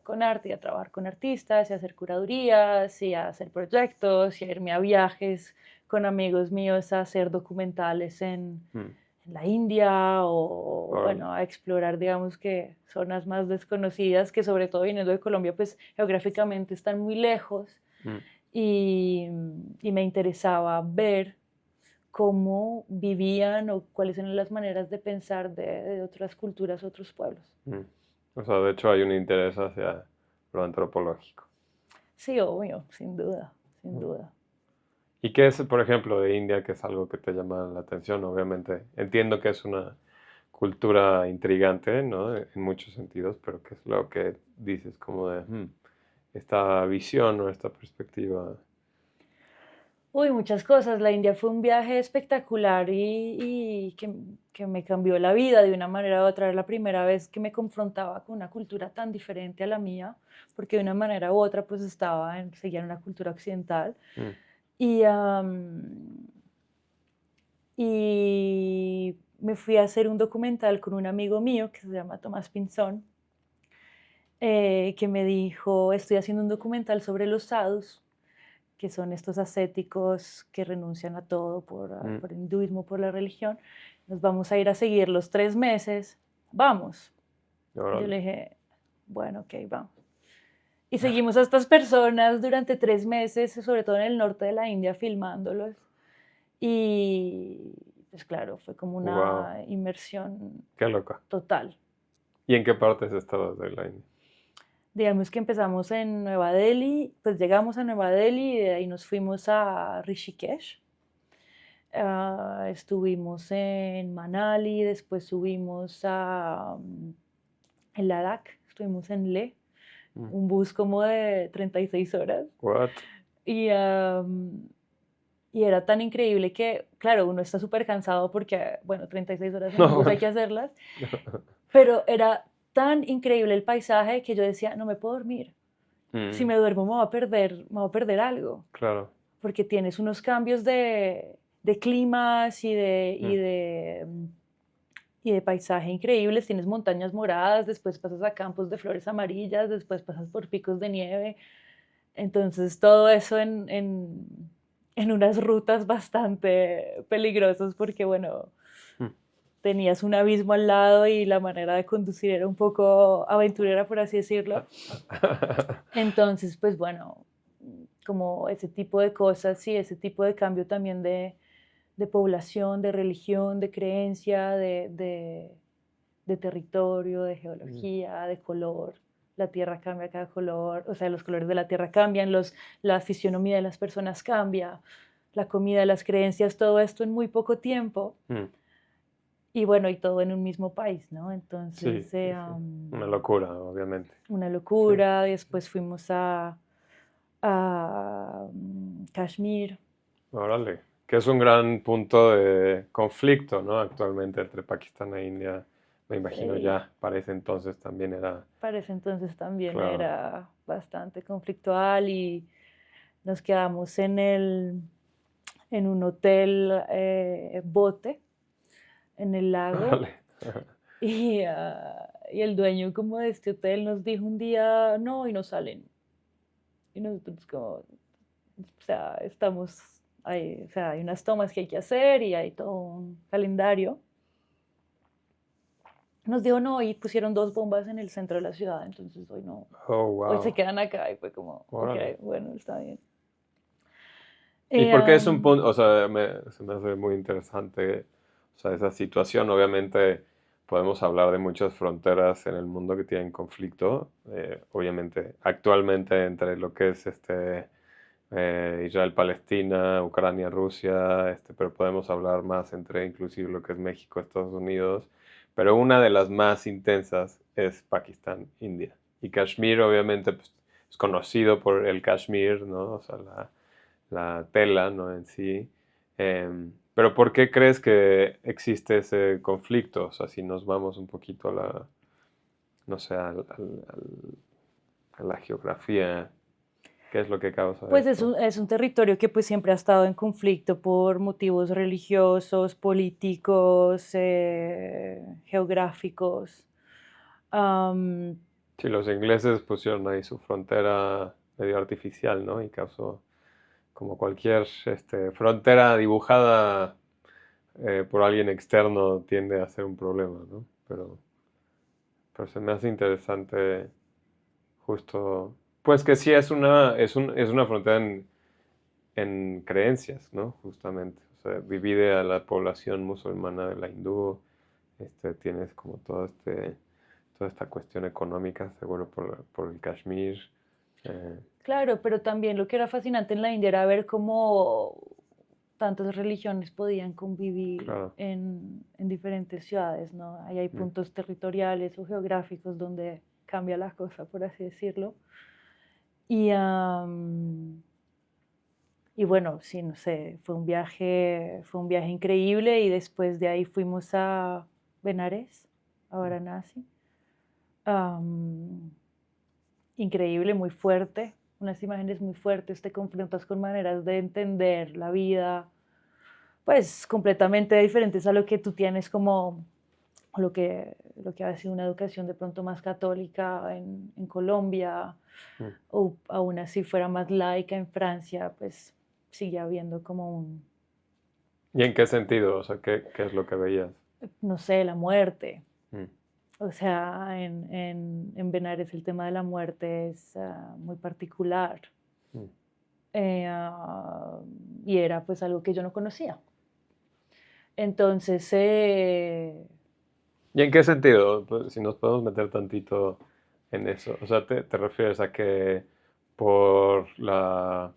Speaker 1: con arte y a trabajar con artistas y a hacer curadurías y a hacer proyectos y a irme a viajes con amigos míos a hacer documentales
Speaker 2: mm,
Speaker 1: en la India o
Speaker 2: órale,
Speaker 1: bueno, a explorar, digamos que zonas más desconocidas que sobre todo viniendo de Colombia, pues geográficamente están muy lejos
Speaker 2: mm,
Speaker 1: y, y me interesaba ver cómo vivían o cuáles eran las maneras de pensar de otras culturas, otros pueblos.
Speaker 2: mm. O sea, de hecho hay un interés hacia lo antropológico.
Speaker 1: Sí, obvio, sin duda, sin
Speaker 2: Mm.
Speaker 1: duda.
Speaker 2: ¿Y qué es, por ejemplo, de India, que es algo que te llama la atención? Obviamente, entiendo que es una cultura intrigante, ¿no? En muchos sentidos, pero ¿qué es lo que dices como de esta visión o esta perspectiva?
Speaker 1: Uy, muchas cosas. La India fue un viaje espectacular y que me cambió la vida de una manera u otra. Era la primera vez que me confrontaba con una cultura tan diferente a la mía, porque de una manera u otra pues seguía en una cultura occidental.
Speaker 2: Mm,
Speaker 1: Y, y me fui a hacer un documental con un amigo mío que se llama Tomás Pinzón, que me dijo, estoy haciendo un documental sobre los sadhus, que son estos ascéticos que renuncian a todo
Speaker 2: mm,
Speaker 1: por el hinduismo, por la religión. Nos vamos a ir a seguir los 3 meses. Vamos. Yo
Speaker 2: órale.
Speaker 1: le dije, bueno, ok, vamos. Y seguimos a estas personas durante 3 meses, sobre todo en el norte de la India, filmándolos. Y pues claro, fue como
Speaker 2: Wow,
Speaker 1: una inmersión
Speaker 2: qué loca.
Speaker 1: total.
Speaker 2: ¿Y en qué partes estabas de la India?
Speaker 1: Digamos que empezamos en Nueva Delhi, pues llegamos a Nueva Delhi y de ahí nos fuimos a Rishikesh. Estuvimos en Manali, después subimos en Ladakh, estuvimos en Leh,
Speaker 2: Mm,
Speaker 1: un bus como de 36 horas.
Speaker 2: what?
Speaker 1: Y, y era tan increíble que, claro, uno está súper cansado porque, bueno, 36 horas en un
Speaker 2: No,
Speaker 1: bus hay
Speaker 2: bueno.
Speaker 1: que hacerlas, pero era tan increíble el paisaje que yo decía, no me puedo dormir. Si
Speaker 2: Mm,
Speaker 1: me duermo me voy a perder algo,
Speaker 2: claro.
Speaker 1: porque tienes unos cambios de climas
Speaker 2: Mm,
Speaker 1: y de paisaje increíbles. Tienes montañas moradas, después pasas a campos de flores amarillas, después pasas por picos de nieve. Entonces, todo eso en unas rutas bastante peligrosas porque, bueno,
Speaker 2: mm,
Speaker 1: tenías un abismo al lado y la manera de conducir era un poco aventurera, por así decirlo. Entonces, pues bueno, como ese tipo de cosas, sí, ese tipo de cambio también de población, de religión, de creencia, de territorio, de geología, de color. La tierra cambia cada color, o sea, los colores de la tierra cambian, la fisionomía de las personas cambia, la comida, las creencias, todo esto en muy poco tiempo.
Speaker 2: Mm.
Speaker 1: Y bueno, y todo en un mismo país, ¿no?
Speaker 2: Sí,
Speaker 1: Entonces,
Speaker 2: sí, sí. Una locura, obviamente.
Speaker 1: una locura. Después fuimos a Kashmir.
Speaker 2: Órale. Que es un gran punto de conflicto, ¿no? Actualmente entre Pakistán e India. Me imagino
Speaker 1: Sí,
Speaker 2: ya para ese entonces también era,
Speaker 1: para ese entonces también
Speaker 2: claro.
Speaker 1: era bastante conflictual y nos quedamos en un hotel bote en el lago
Speaker 2: Órale.
Speaker 1: y el dueño como de este hotel nos dijo un día, no, y no salen. Y nosotros como, o sea, estamos, o sea, hay unas tomas que hay que hacer y hay todo un calendario. Nos dijo no y pusieron 2 bombas en el centro de la ciudad, entonces hoy no,
Speaker 2: Oh,
Speaker 1: hoy se
Speaker 2: wow.
Speaker 1: quedan acá y fue como, ok,
Speaker 2: Órale.
Speaker 1: bueno, está bien.
Speaker 2: ¿Y por qué es un
Speaker 1: Um,
Speaker 2: punto, o sea, se me hace muy interesante, o sea, esa situación? Obviamente podemos hablar de muchas fronteras en el mundo que tienen conflicto, obviamente actualmente entre lo que es Israel-Palestina, Ucrania-Rusia, pero podemos hablar más entre inclusive lo que es México, Estados Unidos, pero una de las más intensas es Pakistán-India. Y Kashmir obviamente pues, es conocido por el Kashmir, ¿no? O sea, la tela, ¿no? En sí. Pero ¿por qué crees que existe ese conflicto? O sea, si nos vamos un poquito a la, no sé, a la geografía, ¿qué es lo que causa
Speaker 1: pues
Speaker 2: esto?
Speaker 1: es un territorio que pues siempre ha estado en conflicto por motivos religiosos, políticos, geográficos. Am,
Speaker 2: Sí, los ingleses pusieron ahí su frontera medio artificial, ¿no? Y causó como cualquier frontera dibujada por alguien externo tiende a ser un problema, ¿no? Pero se me hace interesante justo, pues que sí es una frontera en creencias, ¿no? Justamente. O sea, divide a la población musulmana de la hindú. Tienes como toda esta cuestión económica, seguro por el Kashmir. eh,
Speaker 1: claro, pero también lo que era fascinante en la India era ver cómo tantas religiones podían convivir
Speaker 2: claro.
Speaker 1: en diferentes ciudades, ¿no? Ahí hay
Speaker 2: Mm.
Speaker 1: puntos territoriales o geográficos donde cambia la cosa, por así decirlo. Y, y bueno, sí, no sé, fue un viaje increíble y después de ahí fuimos a Benares, a Varanasi. Am, increíble, muy fuerte, unas imágenes muy fuertes, te confrontas con maneras de entender la vida, pues completamente diferentes a lo que tú tienes como lo que ha sido una educación de pronto más católica en Colombia,
Speaker 2: Mm.
Speaker 1: o aún así fuera más laica en Francia, pues sigue habiendo como un,
Speaker 2: ¿Y en qué sentido? O sea, ¿qué es lo que veías?
Speaker 1: no sé, la muerte.
Speaker 2: Mm.
Speaker 1: O sea, en Benares el tema de la muerte es muy particular.
Speaker 2: Mm.
Speaker 1: eh, ah, y era pues algo que yo no conocía. Entonces,
Speaker 2: ¿Y en qué sentido? Pues, si nos podemos meter tantito en eso. O sea, ¿te refieres a que por la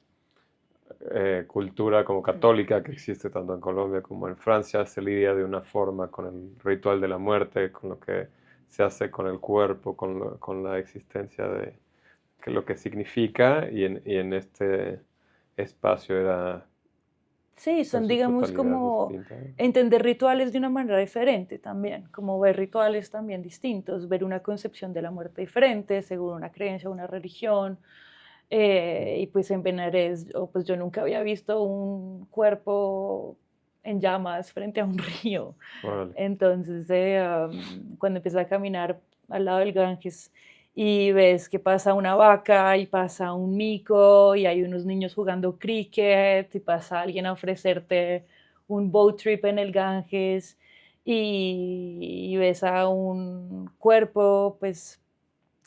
Speaker 2: cultura como católica que existe tanto en Colombia como en Francia se lidia de una forma con el ritual de la muerte, con lo que se hace con el cuerpo, con la existencia de que lo que significa y en este espacio era
Speaker 1: sí,
Speaker 2: en
Speaker 1: son,
Speaker 2: su
Speaker 1: digamos,
Speaker 2: totalidad
Speaker 1: como
Speaker 2: distinta?
Speaker 1: entender rituales de una manera diferente también, como ver rituales también distintos, ver una concepción de la muerte diferente, según una creencia, una religión. Y pues en Benares, pues yo nunca había visto un cuerpo en llamas frente a un río.
Speaker 2: Órale.
Speaker 1: Entonces, cuando empiezas a caminar al lado del Ganges y ves que pasa una vaca y pasa un mico y hay unos niños jugando cricket y pasa alguien a ofrecerte un boat trip en el Ganges y ves a un cuerpo pues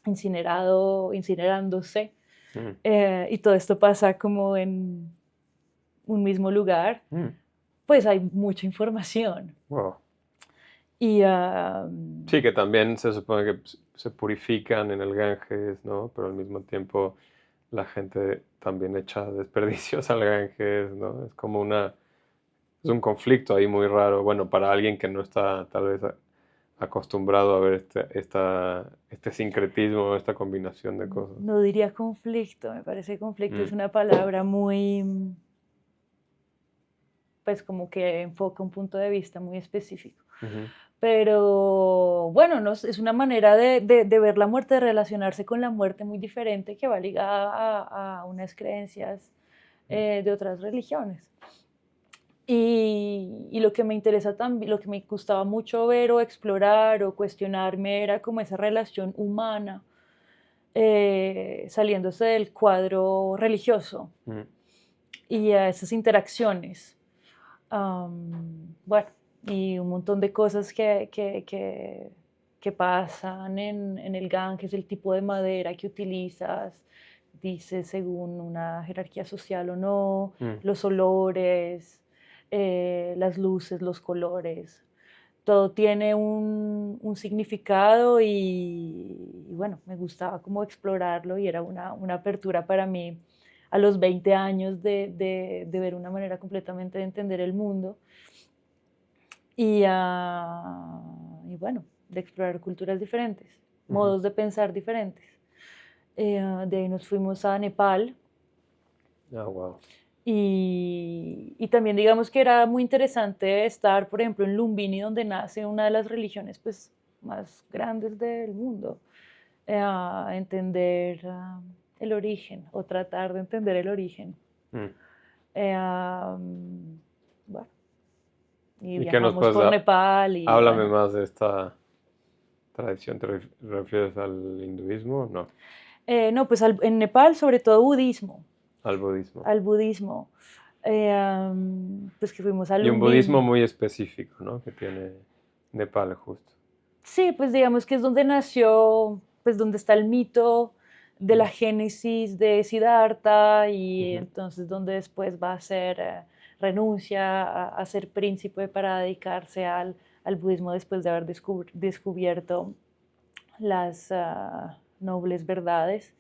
Speaker 1: incinerándose,
Speaker 2: Mm,
Speaker 1: y todo esto pasa como en un mismo lugar,
Speaker 2: mm,
Speaker 1: pues hay mucha información.
Speaker 2: wow.
Speaker 1: Y
Speaker 2: Sí, que también se supone que se purifican en el Ganges, ¿no? Pero al mismo tiempo la gente también echa desperdicios al Ganges, ¿no? Es un conflicto ahí muy raro. Bueno, para alguien que no está tal vez acostumbrado a ver este sincretismo, esta combinación de cosas.
Speaker 1: no diría conflicto, me parece que conflicto es
Speaker 2: Mm,
Speaker 1: una palabra muy, pues como que enfoca un punto de vista muy específico.
Speaker 2: ujú,
Speaker 1: Pero bueno, no, es una manera de ver la muerte, de relacionarse con la muerte muy diferente que va ligada a unas creencias de otras religiones. Y lo que me interesa también, lo que me gustaba mucho ver o explorar o cuestionarme era como esa relación humana saliéndose del cuadro religioso
Speaker 2: mm,
Speaker 1: y a esas interacciones. Bueno, y un montón de cosas que pasan en el Ganges, el tipo de madera que utilizas, dice según una jerarquía social o no,
Speaker 2: mm,
Speaker 1: los olores, las luces, los colores. Todo tiene un significado y bueno, me gustaba como explorarlo y era una apertura para mí a los 20 años de ver una manera completamente de entender el mundo y bueno, de explorar culturas diferentes,
Speaker 2: ujú.
Speaker 1: modos de pensar diferentes. De ahí nos fuimos a Nepal
Speaker 2: Ah, wow.
Speaker 1: y también digamos que era muy interesante estar, por ejemplo, en Lumbini, donde nace una de las religiones pues, más grandes del mundo, a entender el origen o tratar de entender el origen.
Speaker 2: Mm.
Speaker 1: Bueno, y
Speaker 2: ¿Y qué nos
Speaker 1: viajamos
Speaker 2: puedes
Speaker 1: por
Speaker 2: dar?
Speaker 1: Nepal y
Speaker 2: Háblame
Speaker 1: bueno.
Speaker 2: más de esta tradición. ¿Te refieres al hinduismo? No,
Speaker 1: No, pues en Nepal sobre todo budismo,
Speaker 2: al budismo.
Speaker 1: al budismo. Pues que fuimos a
Speaker 2: Y un budismo
Speaker 1: Lumbini.
Speaker 2: muy específico, ¿no? Que tiene Nepal justo.
Speaker 1: Sí, pues digamos que es donde nació, pues donde está el mito de la
Speaker 2: Mm,
Speaker 1: génesis de Siddhartha y
Speaker 2: ujú,
Speaker 1: entonces donde después va a ser, renuncia a ser príncipe para dedicarse al budismo después de haber descubierto las nobles verdades.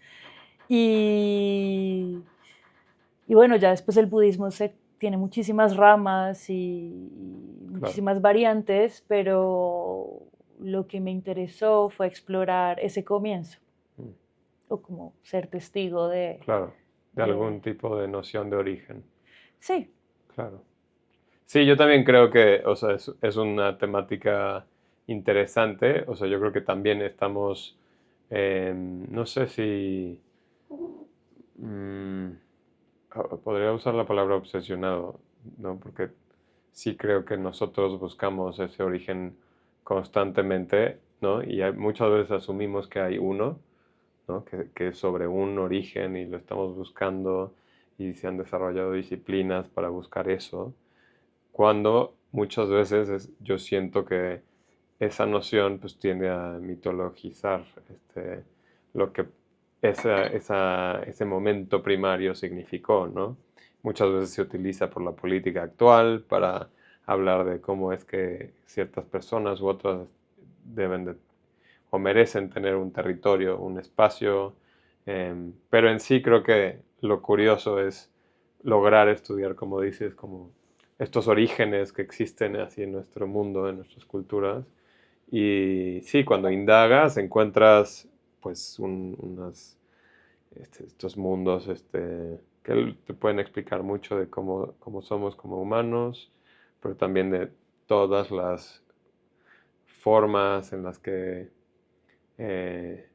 Speaker 1: Y, y bueno, ya después el budismo tiene muchísimas ramas y
Speaker 2: claro,
Speaker 1: muchísimas variantes, pero lo que me interesó fue explorar ese comienzo,
Speaker 2: mm,
Speaker 1: o como ser testigo
Speaker 2: claro. De
Speaker 1: de...
Speaker 2: algún tipo de noción de origen.
Speaker 1: Sí,
Speaker 2: Claro. Sí, yo también creo que, o sea, es una temática interesante. O sea, yo creo que también estamos, no sé si mm, podría usar la palabra obsesionado, ¿no? Porque sí creo que nosotros buscamos ese origen constantemente, ¿no? Y muchas veces asumimos que hay uno, ¿no? Que es sobre un origen y lo estamos buscando y se han desarrollado disciplinas para buscar eso, cuando muchas veces yo siento que esa noción pues tiende a mitologizar lo que ese momento primario significó, ¿no? Muchas veces se utiliza por la política actual para hablar de cómo es que ciertas personas u otras deben de, o merecen tener un territorio, un espacio, pero en sí creo que lo curioso es lograr estudiar, como dices, como estos orígenes que existen así en nuestro mundo, en nuestras culturas. Y sí, cuando indagas encuentras pues estos mundos que te pueden explicar mucho de cómo somos como humanos, pero también de todas las formas en las que eh,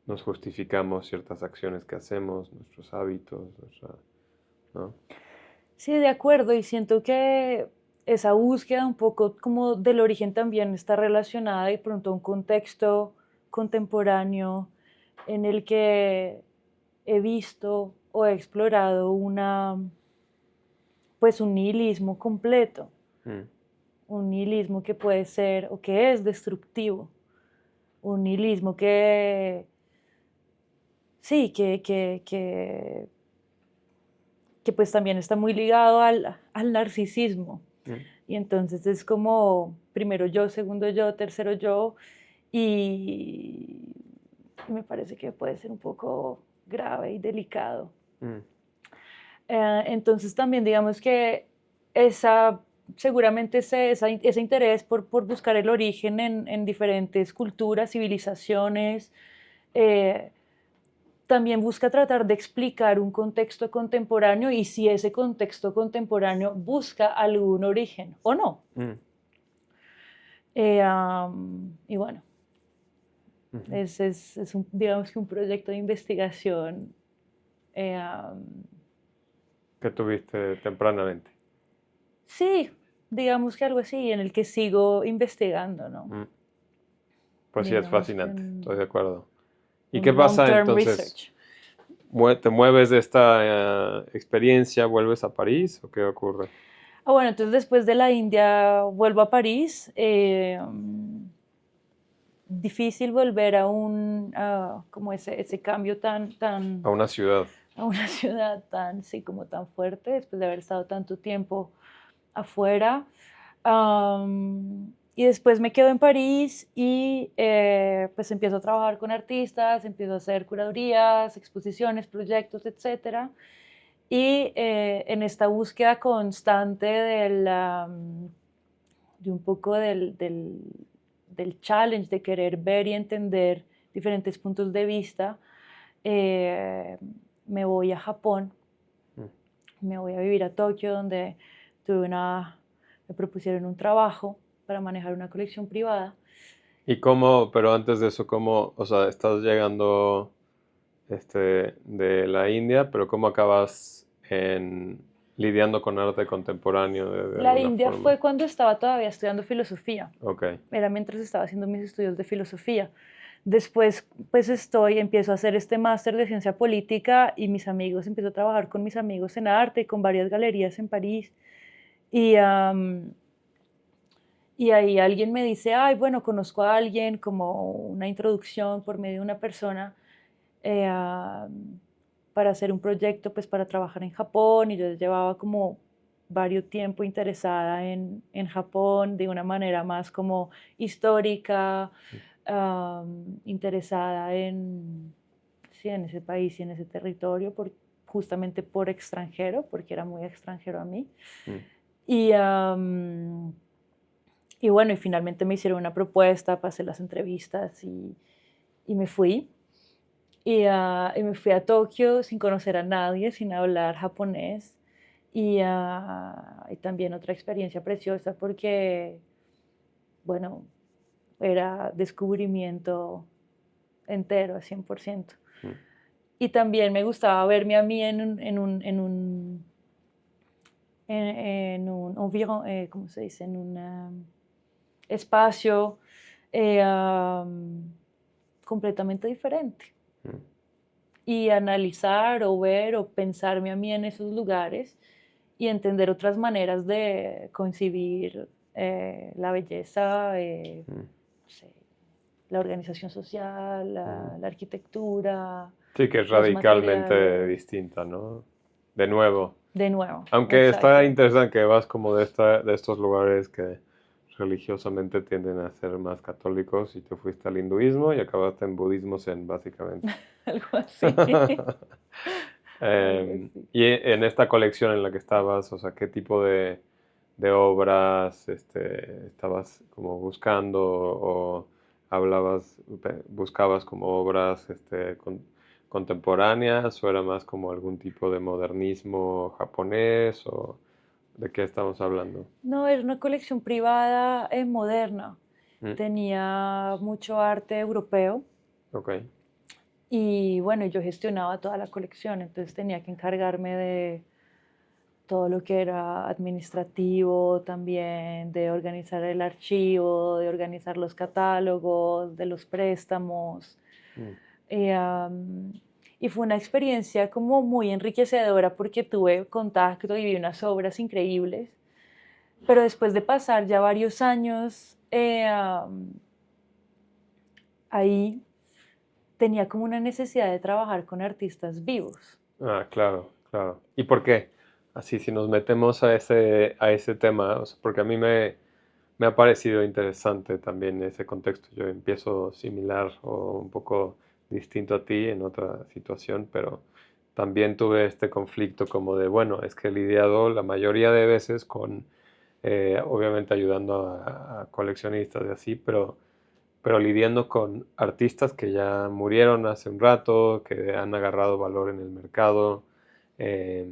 Speaker 2: nos justificamos ciertas acciones que hacemos, nuestros hábitos, ¿no?
Speaker 1: sí, de acuerdo, y siento que esa búsqueda un poco como del origen también está relacionada de pronto a un contexto contemporáneo en el que he visto o he explorado pues un nihilismo completo.
Speaker 2: Mm,
Speaker 1: un nihilismo que puede ser o que es destructivo, un nihilismo que sí, que pues también está muy ligado al narcisismo. Y entonces es como primero yo, segundo yo, tercero yo, y me parece que puede ser un poco grave y delicado. Entonces también digamos que seguramente ese interés por buscar el origen en diferentes culturas, civilizaciones, también busca tratar de explicar un contexto contemporáneo y si ese contexto contemporáneo busca algún origen o no. Y bueno, es digamos que un proyecto de investigación
Speaker 2: que tuviste tempranamente.
Speaker 1: sí, digamos que algo así, en el que sigo investigando, ¿no?
Speaker 2: Pues sí, es
Speaker 1: Digamos
Speaker 2: fascinante, estoy de acuerdo. ¿Y
Speaker 1: un
Speaker 2: qué pasa
Speaker 1: long-term
Speaker 2: entonces?
Speaker 1: research.
Speaker 2: ¿Te mueves de esta experiencia, vuelves a París o qué ocurre?
Speaker 1: Bueno, entonces después de la India vuelvo a París. Difícil volver como ese cambio
Speaker 2: A una ciudad.
Speaker 1: a una ciudad tan, sí, como tan fuerte, después de haber estado tanto tiempo afuera. Y después me quedo en París y pues empiezo a trabajar con artistas, empiezo a hacer curadurías, exposiciones, proyectos, etcétera. Y en esta búsqueda constante de un poco del challenge de querer ver y entender diferentes puntos de vista, me voy a Japón, me voy a vivir a Tokio, donde me propusieron un trabajo para manejar una colección privada.
Speaker 2: ¿Y cómo, pero antes de eso, cómo, o sea, estás llegando de la India, pero cómo acabas lidiando con arte contemporáneo de
Speaker 1: La
Speaker 2: alguna
Speaker 1: India
Speaker 2: forma?
Speaker 1: fue cuando estaba todavía estudiando filosofía.
Speaker 2: Ok.
Speaker 1: Era mientras estaba haciendo mis estudios de filosofía. Después, pues empiezo a hacer este máster de ciencia política y empiezo a trabajar con mis amigos en arte, con varias galerías en París. Y, y ahí alguien me dice, ay, bueno, conozco a alguien, como una introducción por medio de una persona, para hacer un proyecto, pues para trabajar en Japón. Y yo llevaba como varios tiempo interesada en Japón de una manera más como histórica, interesada sí, en ese país y en ese territorio, justamente por extranjero, porque era muy extranjero a mí. Y, y bueno, y finalmente me hicieron una propuesta, pasé las entrevistas y me fui. Y me fui a Tokio sin conocer a nadie, sin hablar japonés. Y también otra experiencia preciosa porque, bueno, era descubrimiento entero, a 100%. Y también me gustaba verme a mí ¿cómo se dice? En un espacio completamente diferente. Y analizar o ver o pensarme a mí en esos lugares y entender otras maneras de concebir la belleza, no sé, la organización social, la arquitectura,
Speaker 2: Sí, que es
Speaker 1: los
Speaker 2: radicalmente
Speaker 1: materiales.
Speaker 2: distinta, ¿no? De nuevo.
Speaker 1: De nuevo,
Speaker 2: Aunque está
Speaker 1: exacto.
Speaker 2: interesante que vas como de estos lugares que religiosamente tienden a ser más católicos y te fuiste al hinduismo y acabaste en budismo zen, básicamente.
Speaker 1: Algo así. Algo así.
Speaker 2: Y en esta colección en la que estabas, o sea, ¿qué tipo de obras estabas como buscando o buscabas como obras contemporáneas o era más como algún tipo de modernismo japonés o de qué estamos hablando?
Speaker 1: No, era una colección privada moderna.
Speaker 2: Mm,
Speaker 1: Tenía mucho arte europeo.
Speaker 2: ok.
Speaker 1: Y bueno, yo gestionaba toda la colección, entonces tenía que encargarme de todo lo que era administrativo también, de organizar el archivo, de organizar los catálogos, de los préstamos.
Speaker 2: Mm,
Speaker 1: Y fue una experiencia como muy enriquecedora porque tuve contacto y vi unas obras increíbles. Pero después de pasar ya varios años ahí, tenía como una necesidad de trabajar con artistas vivos.
Speaker 2: Ah, claro, claro. ¿Y por qué? Así, si nos metemos a ese tema, o sea, porque a mí me ha parecido interesante también ese contexto. Yo empiezo similar o un poco distinto a ti en otra situación, pero también tuve este conflicto como de, bueno, es que he lidiado la mayoría de veces con, obviamente ayudando a coleccionistas y así, pero lidiando con artistas que ya murieron hace un rato, que han agarrado valor en el mercado. eh,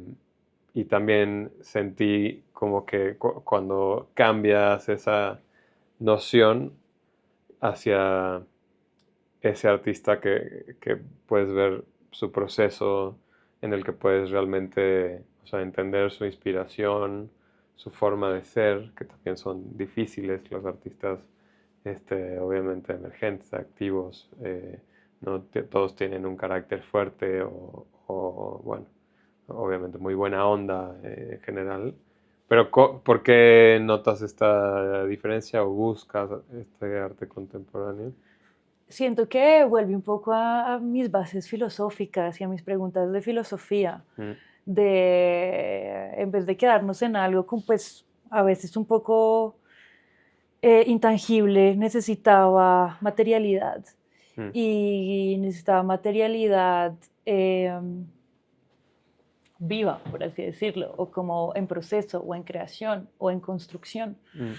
Speaker 2: y también sentí como que cuando cambias esa noción hacia ese artista que puedes ver su proceso, en el que puedes realmente, o sea, entender su inspiración, su forma de ser, que también son difíciles los artistas, obviamente emergentes, activos, no todos tienen un carácter fuerte bueno, obviamente muy buena onda en general. Pero ¿por qué notas esta diferencia o buscas este arte contemporáneo?
Speaker 1: Siento que vuelve un poco a mis bases filosóficas y a mis preguntas de filosofía,
Speaker 2: Mm,
Speaker 1: en vez de quedarnos en algo con, pues, a veces un poco intangible, necesitaba materialidad.
Speaker 2: mm,
Speaker 1: Y necesitaba materialidad viva, por así decirlo, o como en proceso, o en creación, o en construcción.
Speaker 2: mm,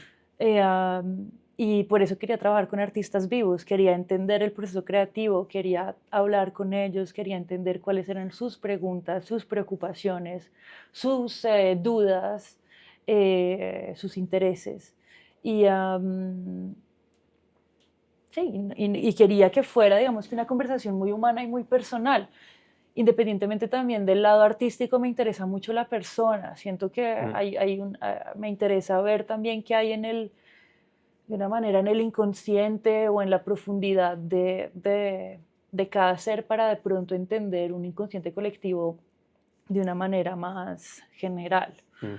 Speaker 1: Y por eso quería trabajar con artistas vivos, quería entender el proceso creativo, quería hablar con ellos, quería entender cuáles eran sus preguntas, sus preocupaciones, sus dudas, sus intereses. Y sí, y quería que fuera, digamos, que una conversación muy humana y muy personal. Independientemente también del lado artístico, me interesa mucho la persona. Siento que
Speaker 2: mm,
Speaker 1: me interesa ver también qué hay de una manera, en el inconsciente o en la profundidad de cada ser para de pronto entender un inconsciente colectivo de una manera más general.
Speaker 2: mm.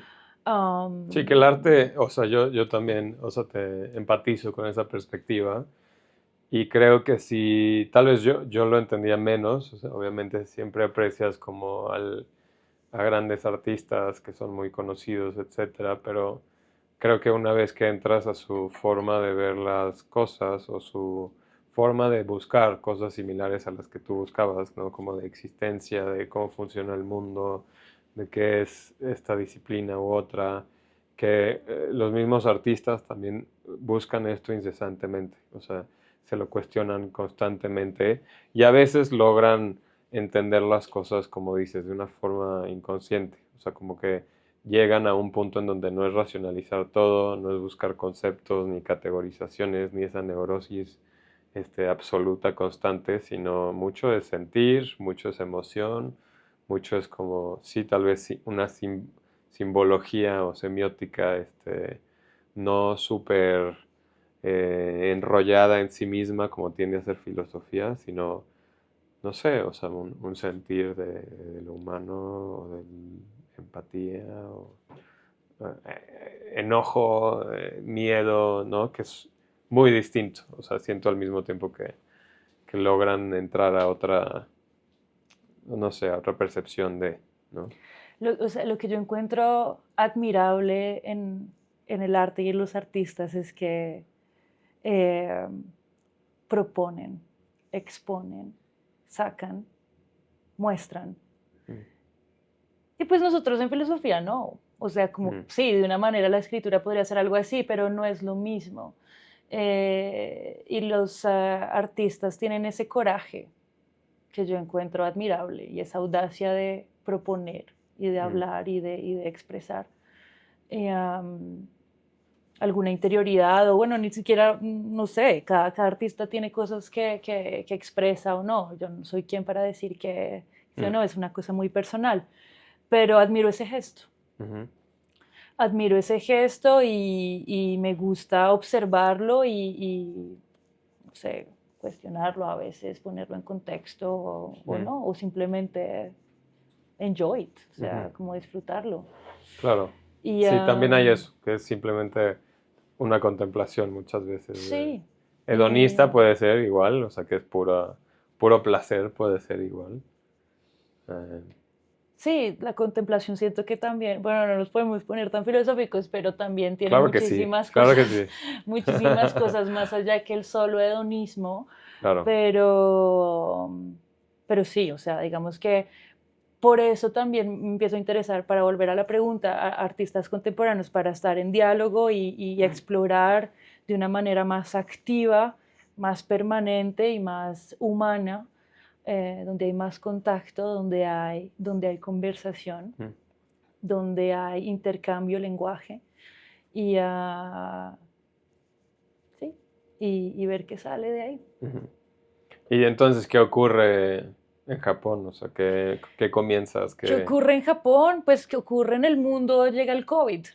Speaker 2: Sí, que el
Speaker 1: Um,
Speaker 2: arte, o sea, yo también, o sea, te empatizo con esa perspectiva y creo que si, tal vez yo lo entendía menos, o sea, obviamente siempre aprecias como a grandes artistas que son muy conocidos, etcétera, pero creo que una vez que entras a su forma de ver las cosas o su forma de buscar cosas similares a las que tú buscabas, ¿no? Como de existencia, de cómo funciona el mundo, de qué es esta disciplina u otra, que los mismos artistas también buscan esto incesantemente, o sea, se lo cuestionan constantemente y a veces logran entender las cosas, como dices, de una forma inconsciente, o sea, como que llegan a un punto en donde no es racionalizar todo, no es buscar conceptos ni categorizaciones, ni esa neurosis absoluta, constante, sino mucho es sentir, mucho es emoción, mucho es como, sí, tal vez una simbología o semiótica no súper enrollada en sí misma como tiende a ser filosofía, sino, no sé, o sea, un sentir de lo humano, o de empatía, o enojo, miedo, ¿no? Que es muy distinto. O sea, siento al mismo tiempo que logran entrar a otra, no sé, a otra percepción de, ¿no?
Speaker 1: o sea, lo que yo encuentro admirable en el arte y en los artistas es que eh, proponen, exponen, sacan, muestran.
Speaker 2: Mm,
Speaker 1: Y pues nosotros en filosofía no. O sea, como
Speaker 2: mm,
Speaker 1: sí, de una manera la escritura podría ser algo así, pero no es lo mismo. Y los artistas tienen ese coraje que yo encuentro admirable y esa audacia de proponer y de
Speaker 2: mm,
Speaker 1: hablar y de expresar. Eh, um, Alguna interioridad o bueno, ni siquiera, no sé, cada artista tiene cosas que expresa o no. Yo no soy quien para decir que sí o
Speaker 2: mm,
Speaker 1: no, es una cosa muy personal, pero admiro ese gesto.
Speaker 2: ujú,
Speaker 1: Admiro ese gesto y me gusta observarlo no sé, cuestionarlo a veces, ponerlo en contexto o
Speaker 2: mm,
Speaker 1: no, o simplemente enjoy it, o
Speaker 2: ujú.
Speaker 1: sea, como disfrutarlo.
Speaker 2: Claro.
Speaker 1: Y,
Speaker 2: Sí, también hay eso, que es simplemente una contemplación muchas veces.
Speaker 1: sí,
Speaker 2: Hedonista puede ser igual, o sea, que es puro placer, puede ser igual. Eh,
Speaker 1: sí, la contemplación siento que también, bueno, no nos podemos poner tan filosóficos, pero también tiene
Speaker 2: claro que sí,
Speaker 1: muchísimas
Speaker 2: claro que
Speaker 1: cosas,
Speaker 2: sí.
Speaker 1: muchísimas cosas más allá que el solo hedonismo,
Speaker 2: Claro.
Speaker 1: pero, pero sí, o sea, digamos que por eso también me empiezo a interesar, para volver a la pregunta, a artistas contemporáneos, para estar en diálogo y explorar de una manera más activa, más permanente y más humana, donde hay más contacto, donde hay conversación,
Speaker 2: Mm,
Speaker 1: donde hay intercambio, lenguaje, y, sí, y ver qué sale de ahí.
Speaker 2: ujú. Y entonces, ¿qué ocurre en Japón? O sea, ¿qué comienzas?
Speaker 1: ¿Qué ocurre en Japón? Pues ¿qué ocurre en el mundo? Llega el COVID.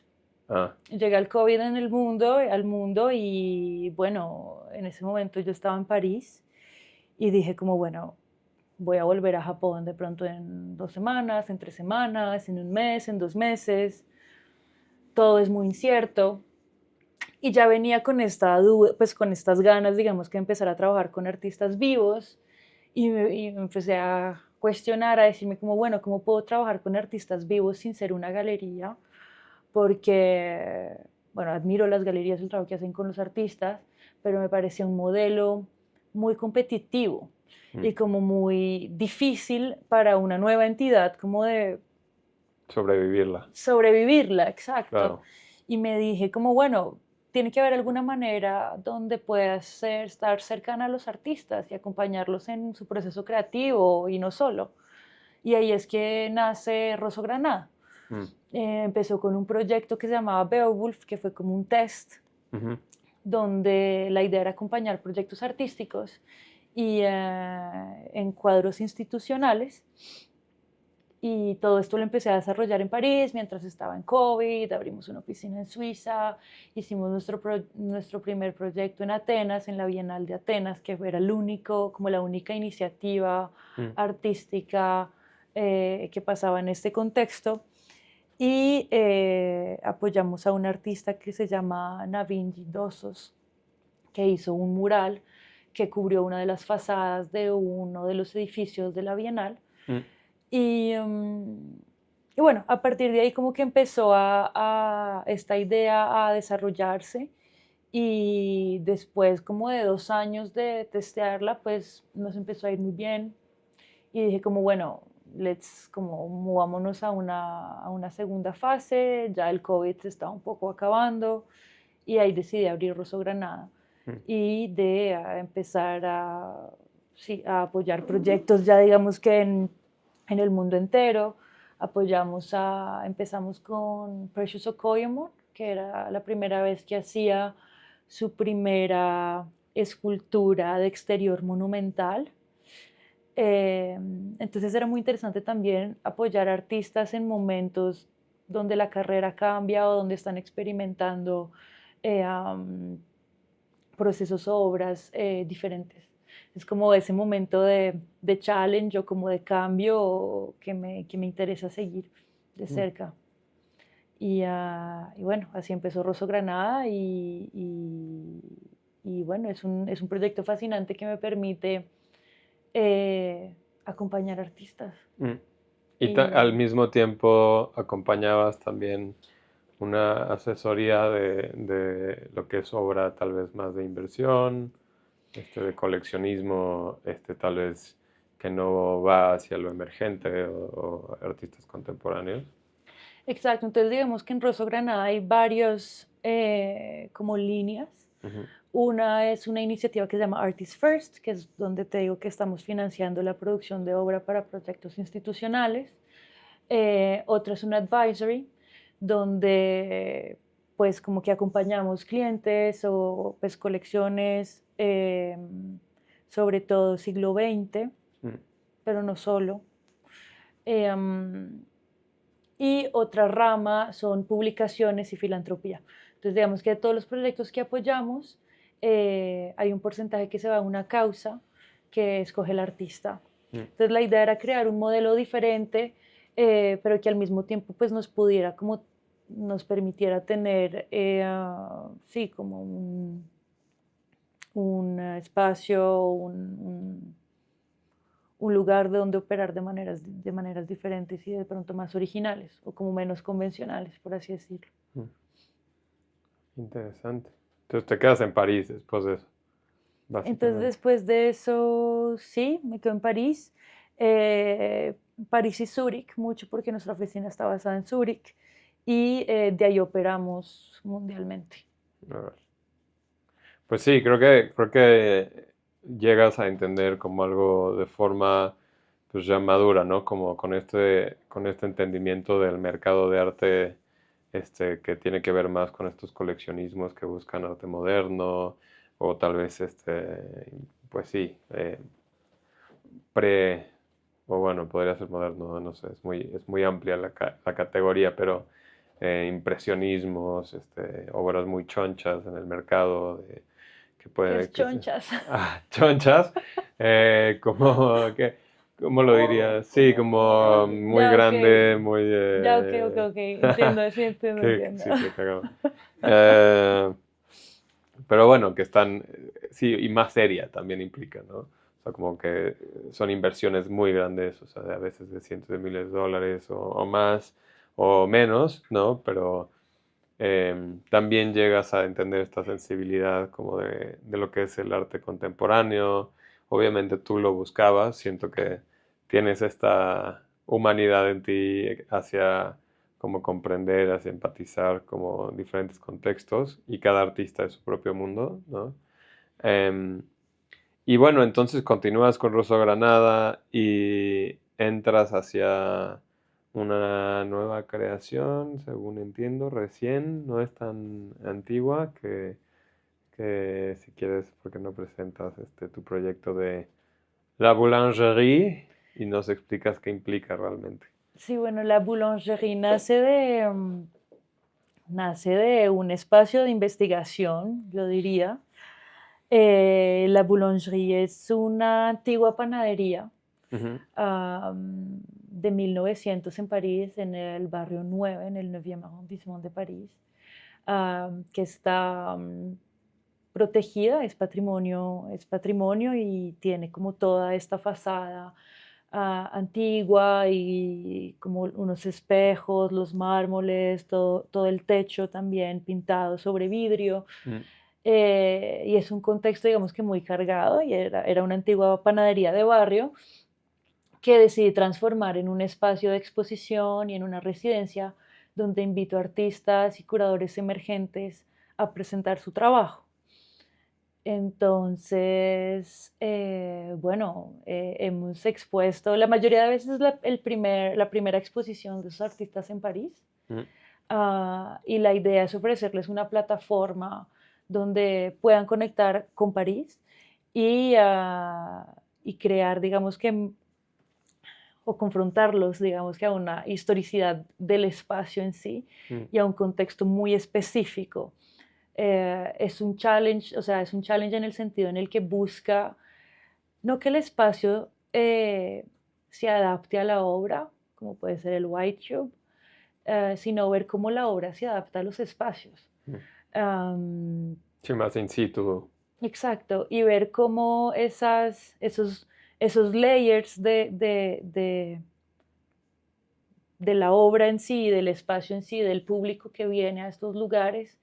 Speaker 2: Ah,
Speaker 1: Llega el COVID en el mundo, al mundo, y bueno, en ese momento yo estaba en París y dije como, bueno, voy a volver a Japón de pronto en 2 semanas, en 3 semanas, en un mes, en 2 meses. Todo es muy incierto. Y ya venía con esta duda, pues con estas ganas, digamos, que empezar a trabajar con artistas vivos y me empecé a cuestionar, a decirme como, bueno, ¿cómo puedo trabajar con artistas vivos sin ser una galería? Porque, bueno, admiro las galerías, el trabajo que hacen con los artistas, pero me parecía un modelo muy competitivo
Speaker 2: mm,
Speaker 1: y como muy difícil para una nueva entidad como de
Speaker 2: sobrevivirla,
Speaker 1: sobrevivirla, exacto.
Speaker 2: claro.
Speaker 1: Y me dije como, bueno, tiene que haber alguna manera donde puedas estar cercana a los artistas y acompañarlos en su proceso creativo y no solo. Y ahí es que nace Rosso Granada.
Speaker 2: Mm,
Speaker 1: Empezó con un proyecto que se llamaba Beowulf, que fue como un test,
Speaker 2: ujú,
Speaker 1: donde la idea era acompañar proyectos artísticos y en cuadros institucionales. Y todo esto lo empecé a desarrollar en París mientras estaba en COVID, abrimos una oficina en Suiza, hicimos nuestro primer proyecto en Atenas, en la Bienal de Atenas, que era el único, como la única iniciativa
Speaker 2: mm,
Speaker 1: artística que pasaba en este contexto. Y apoyamos a un artista que se llama Navin Dosos, que hizo un mural que cubrió una de las fachadas de uno de los edificios de la Bienal.
Speaker 2: mm,
Speaker 1: Y, y bueno, a partir de ahí como que empezó a esta idea a desarrollarse y después como de 2 años de testearla, pues nos empezó a ir muy bien y dije como, bueno, como movámonos a una segunda fase, ya el COVID se estaba un poco acabando y ahí decidí abrir Rosso Granada
Speaker 2: mm,
Speaker 1: y de empezar sí, a apoyar proyectos ya digamos que en el mundo entero. Empezamos con Precious Okoyomon, que era la primera vez que hacía su primera escultura de exterior monumental. Entonces era muy interesante también apoyar artistas en momentos donde la carrera cambia o donde están experimentando procesos o obras diferentes. Es como ese momento de challenge o como de cambio que me interesa seguir de
Speaker 2: mm,
Speaker 1: cerca. Y bueno, así empezó Rosso Granada y bueno, es un proyecto fascinante que me permite acompañar artistas.
Speaker 2: mm. Y al
Speaker 1: Y
Speaker 2: mismo tiempo acompañabas también una asesoría de lo que es obra tal vez más de inversión, de coleccionismo, tal vez que no va hacia lo emergente o artistas contemporáneos.
Speaker 1: exacto, entonces digamos que en Rosso Granada hay varios como líneas.
Speaker 2: Ujú,
Speaker 1: Una es una iniciativa que se llama Artists First, que es donde te digo que estamos financiando la producción de obra para proyectos institucionales. Otra es una advisory, donde pues como que acompañamos clientes o pues colecciones, sobre todo siglo XX,
Speaker 2: mm,
Speaker 1: pero no solo. Y otra rama son publicaciones y filantropía. Entonces, digamos que de todos los proyectos que apoyamos, hay un porcentaje que se va a una causa que escoge el artista.
Speaker 2: mm,
Speaker 1: Entonces, la idea era crear un modelo diferente, pero que al mismo tiempo pues, nos pudiera como nos permitiera tener, sí, como un espacio, un lugar de donde operar de maneras diferentes y de pronto más originales o como menos convencionales, por así decirlo.
Speaker 2: Interesante. Entonces te quedas en París después de eso,
Speaker 1: Entonces,
Speaker 2: básicamente.
Speaker 1: después de eso, sí, me quedo en París. París y Zúrich, mucho porque nuestra oficina está basada en Zúrich y de ahí operamos mundialmente.
Speaker 2: Alright. Pues sí, creo que llegas a entender como algo de forma pues ya madura, ¿no? Como con este entendimiento del mercado de arte que tiene que ver más con estos coleccionismos que buscan arte moderno o tal vez pues sí, pre, o bueno, podría ser moderno, no sé, es muy amplia la categoría, pero impresionismos, obras muy chonchas en el mercado, que
Speaker 1: ¿Qué
Speaker 2: puede
Speaker 1: es
Speaker 2: que se...
Speaker 1: chonchas?
Speaker 2: chonchas, ¿cómo lo diría? Sí, como muy
Speaker 1: Ya, ok.
Speaker 2: grande, muy...
Speaker 1: Ya, ok, ok, ok. Entiendo, sí, entiendo,
Speaker 2: que
Speaker 1: entiendo.
Speaker 2: sí, que cagado. Eh, pero bueno, que están, sí, y más seria también implica, ¿no? O sea, como que son inversiones muy grandes, o sea, a veces de cientos de miles de dólares o más o menos, ¿no? Pero también llegas a entender esta sensibilidad como de lo que es el arte contemporáneo. Obviamente tú lo buscabas, siento que tienes esta humanidad en ti hacia como comprender, hacia empatizar como diferentes contextos y cada artista es su propio mundo, ¿no? Em, y bueno, entonces continúas con Russo Granada y entras hacia una nueva creación, según entiendo, recién, no es tan antigua que si quieres, ¿por qué no presentas tu proyecto de La Boulangerie y nos explicas qué implica realmente?
Speaker 1: Sí, bueno, la boulangerie nace de un espacio de investigación, yo diría. La boulangerie es una antigua panadería
Speaker 2: Ujú,
Speaker 1: de 1900 en París, en el barrio 9, en el 9e arrondissement de París, que está protegida, es patrimonio y tiene como toda esta fachada antigua y como unos espejos, los mármoles, todo el techo también pintado sobre vidrio.
Speaker 2: mm,
Speaker 1: Y es un contexto, digamos que muy cargado, y era una antigua panadería de barrio que decidí transformar en un espacio de exposición y en una residencia donde invito a artistas y curadores emergentes a presentar su trabajo. Entonces, bueno, hemos expuesto, la mayoría de veces la primera exposición de esos artistas en París.
Speaker 2: mm,
Speaker 1: Y la idea es ofrecerles una plataforma donde puedan conectar con París y crear, digamos que, o confrontarlos, digamos que a una historicidad del espacio en sí
Speaker 2: mm,
Speaker 1: y a un contexto muy específico. Es un challenge, o sea, es un challenge en el sentido en el que busca no que el espacio se adapte a la obra, como puede ser el White Cube, sino ver cómo la obra se adapta a los espacios.
Speaker 2: mm.
Speaker 1: Am,
Speaker 2: Sí, más in situ.
Speaker 1: exacto, y ver cómo esos layers de la obra en sí, del espacio en sí, del público que viene a estos lugares,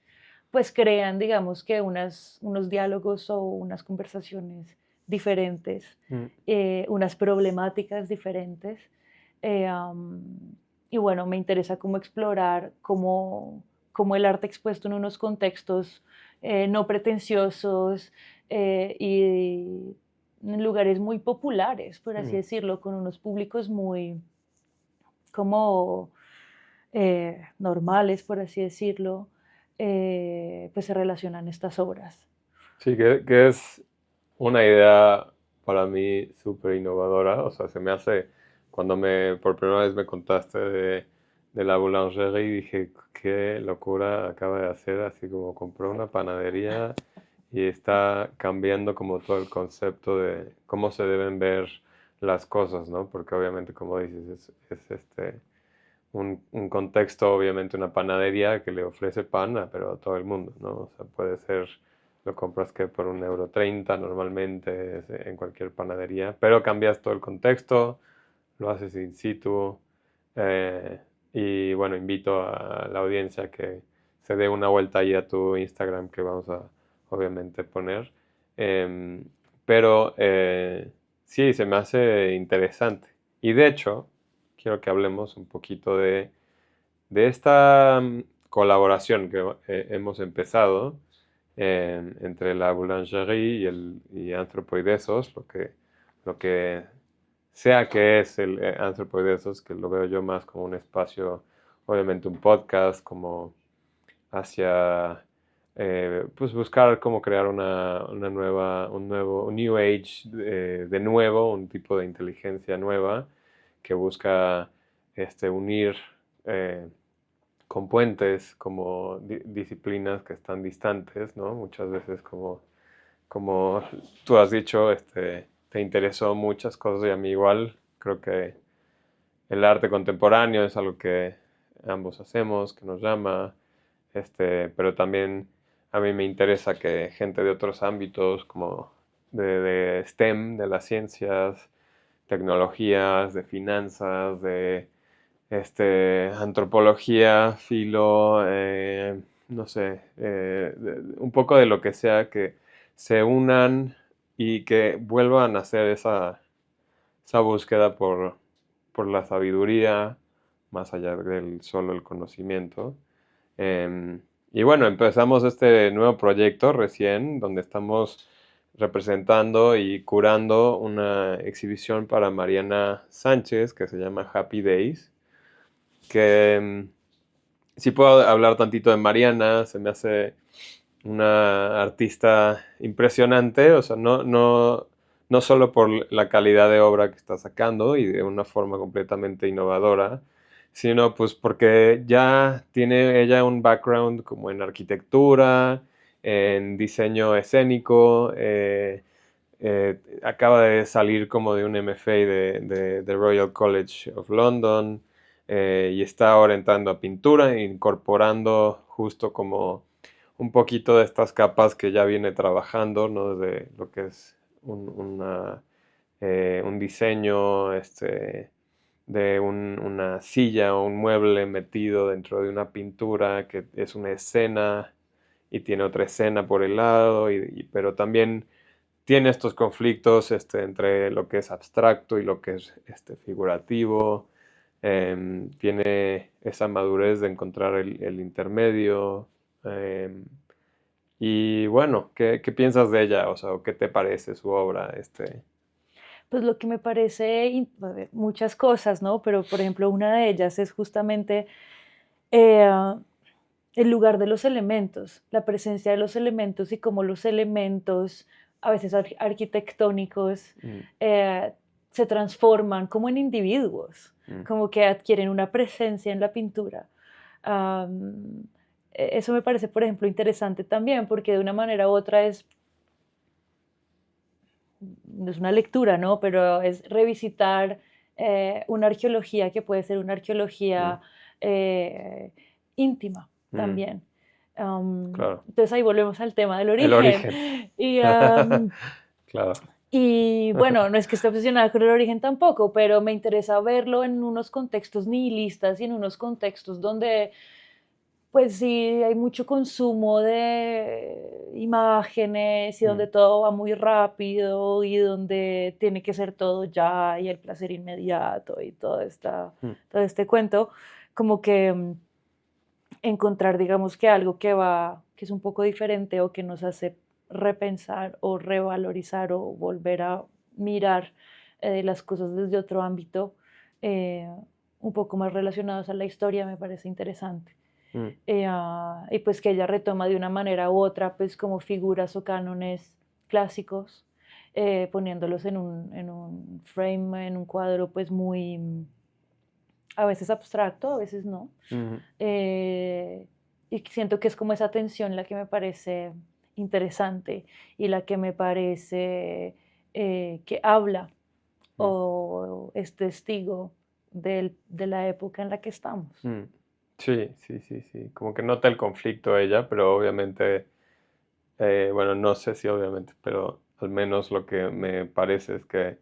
Speaker 1: pues crean, digamos que unos diálogos o unas conversaciones diferentes,
Speaker 2: Mm,
Speaker 1: unas problemáticas diferentes. eh, am, y bueno, me interesa cómo explorar cómo el arte expuesto en unos contextos no pretenciosos y en lugares muy populares, por así
Speaker 2: mm.
Speaker 1: decirlo, con unos públicos muy como normales, por así decirlo, pues se relacionan estas obras.
Speaker 2: Sí, que es una idea para mí súper innovadora. O sea, se me hace, cuando por primera vez me contaste de la boulangerie, dije, qué locura acaba de hacer, así como compró una panadería y está cambiando como todo el concepto de cómo se deben ver las cosas, ¿no? Porque obviamente, como dices, es un contexto, obviamente una panadería que le ofrece pan, pero a todo el mundo, ¿no? O sea, puede ser, lo compras que por 1,30 € normalmente en cualquier panadería, pero cambias todo el contexto, lo haces in situ. eh, y bueno, invito a la audiencia que se dé una vuelta ahí a tu Instagram que vamos a obviamente poner. Em, pero sí, se me hace interesante. Y de hecho, quiero que hablemos un poquito de esta colaboración que hemos empezado entre la boulangerie y Anthropoidesos, lo que sea que es el Anthropoidesos, que lo veo yo más como un espacio, obviamente un podcast, como hacia pues buscar cómo crear un New Age de nuevo, un tipo de inteligencia nueva que busca unir eh, con puentes como disciplinas que están distantes, ¿no? Muchas veces como tú has dicho, te interesó muchas cosas y a mí igual. Creo que el arte contemporáneo es algo que ambos hacemos, que nos llama, pero también a mí me interesa que gente de otros ámbitos como de STEM, de las ciencias, tecnologías, de finanzas, de antropología, filo, no sé, un poco de lo que sea, que se unan y que vuelvan a hacer esa búsqueda por la sabiduría, más allá del solo el conocimiento. Em, y bueno, empezamos este nuevo proyecto recién, donde estamos representando y curando una exhibición para Mariana Sánchez que se llama Happy Days, que si puedo hablar tantito de Mariana, se me hace una artista impresionante, o sea, no solo por la calidad de obra que está sacando y de una forma completamente innovadora, sino pues porque ya tiene ella un background como en arquitectura, en diseño escénico, acaba de salir como de un MFA de Royal College of London, y está ahora entrando a pintura, incorporando justo como un poquito de estas capas que ya viene trabajando, ¿no? Desde lo que es un diseño de una silla o un mueble metido dentro de una pintura que es una escena y tiene otra escena por el lado, pero también tiene estos conflictos entre lo que es abstracto y lo que es figurativo. Tiene esa madurez de encontrar el intermedio. em, y bueno, ¿qué piensas de ella? O sea, ¿qué te parece su obra?
Speaker 1: Pues lo que me parece, a ver, muchas cosas, ¿no? Pero por ejemplo, una de ellas es justamente eh, el lugar de los elementos, la presencia de los elementos y cómo los elementos, a veces arquitectónicos,
Speaker 2: Mm,
Speaker 1: eh, se transforman como en individuos,
Speaker 2: mm,
Speaker 1: como que adquieren una presencia en la pintura. Am, Eso me parece, por ejemplo, interesante también, porque de una manera u otra no es una lectura, ¿no? Pero es revisitar una arqueología que puede ser una
Speaker 2: mm,
Speaker 1: arqueología eh, íntima
Speaker 2: mm,
Speaker 1: también.
Speaker 2: claro,
Speaker 1: Entonces ahí volvemos al tema del
Speaker 2: el
Speaker 1: origen.
Speaker 2: origen.
Speaker 1: Y, am,
Speaker 2: Claro.
Speaker 1: y bueno, no es que esté obsesionada con el origen tampoco, pero me interesa verlo en unos contextos nihilistas y en unos contextos donde pues sí, hay mucho consumo de imágenes y donde
Speaker 2: Mm,
Speaker 1: todo va muy rápido y donde tiene que ser todo ya y el placer inmediato y
Speaker 2: mm,
Speaker 1: todo este cuento, como que encontrar, digamos que algo que es un poco diferente o que nos hace repensar o revalorizar o volver a mirar las cosas desde otro ámbito, eh, un poco más relacionados a la historia, me parece interesante.
Speaker 2: mm,
Speaker 1: Y pues que ella retoma de una manera u otra, pues como figuras o cánones clásicos, poniéndolos en un frame, en un cuadro, pues muy, a veces abstracto, a veces no.
Speaker 2: mm,
Speaker 1: Eh, y siento que es como esa tensión la que me parece interesante y la que me parece que habla
Speaker 2: mm,
Speaker 1: o es testigo de la época en la que estamos.
Speaker 2: Sí, sí, sí, sí. Como que nota el conflicto ella, pero obviamente, bueno, no sé si obviamente, pero al menos lo que me parece es que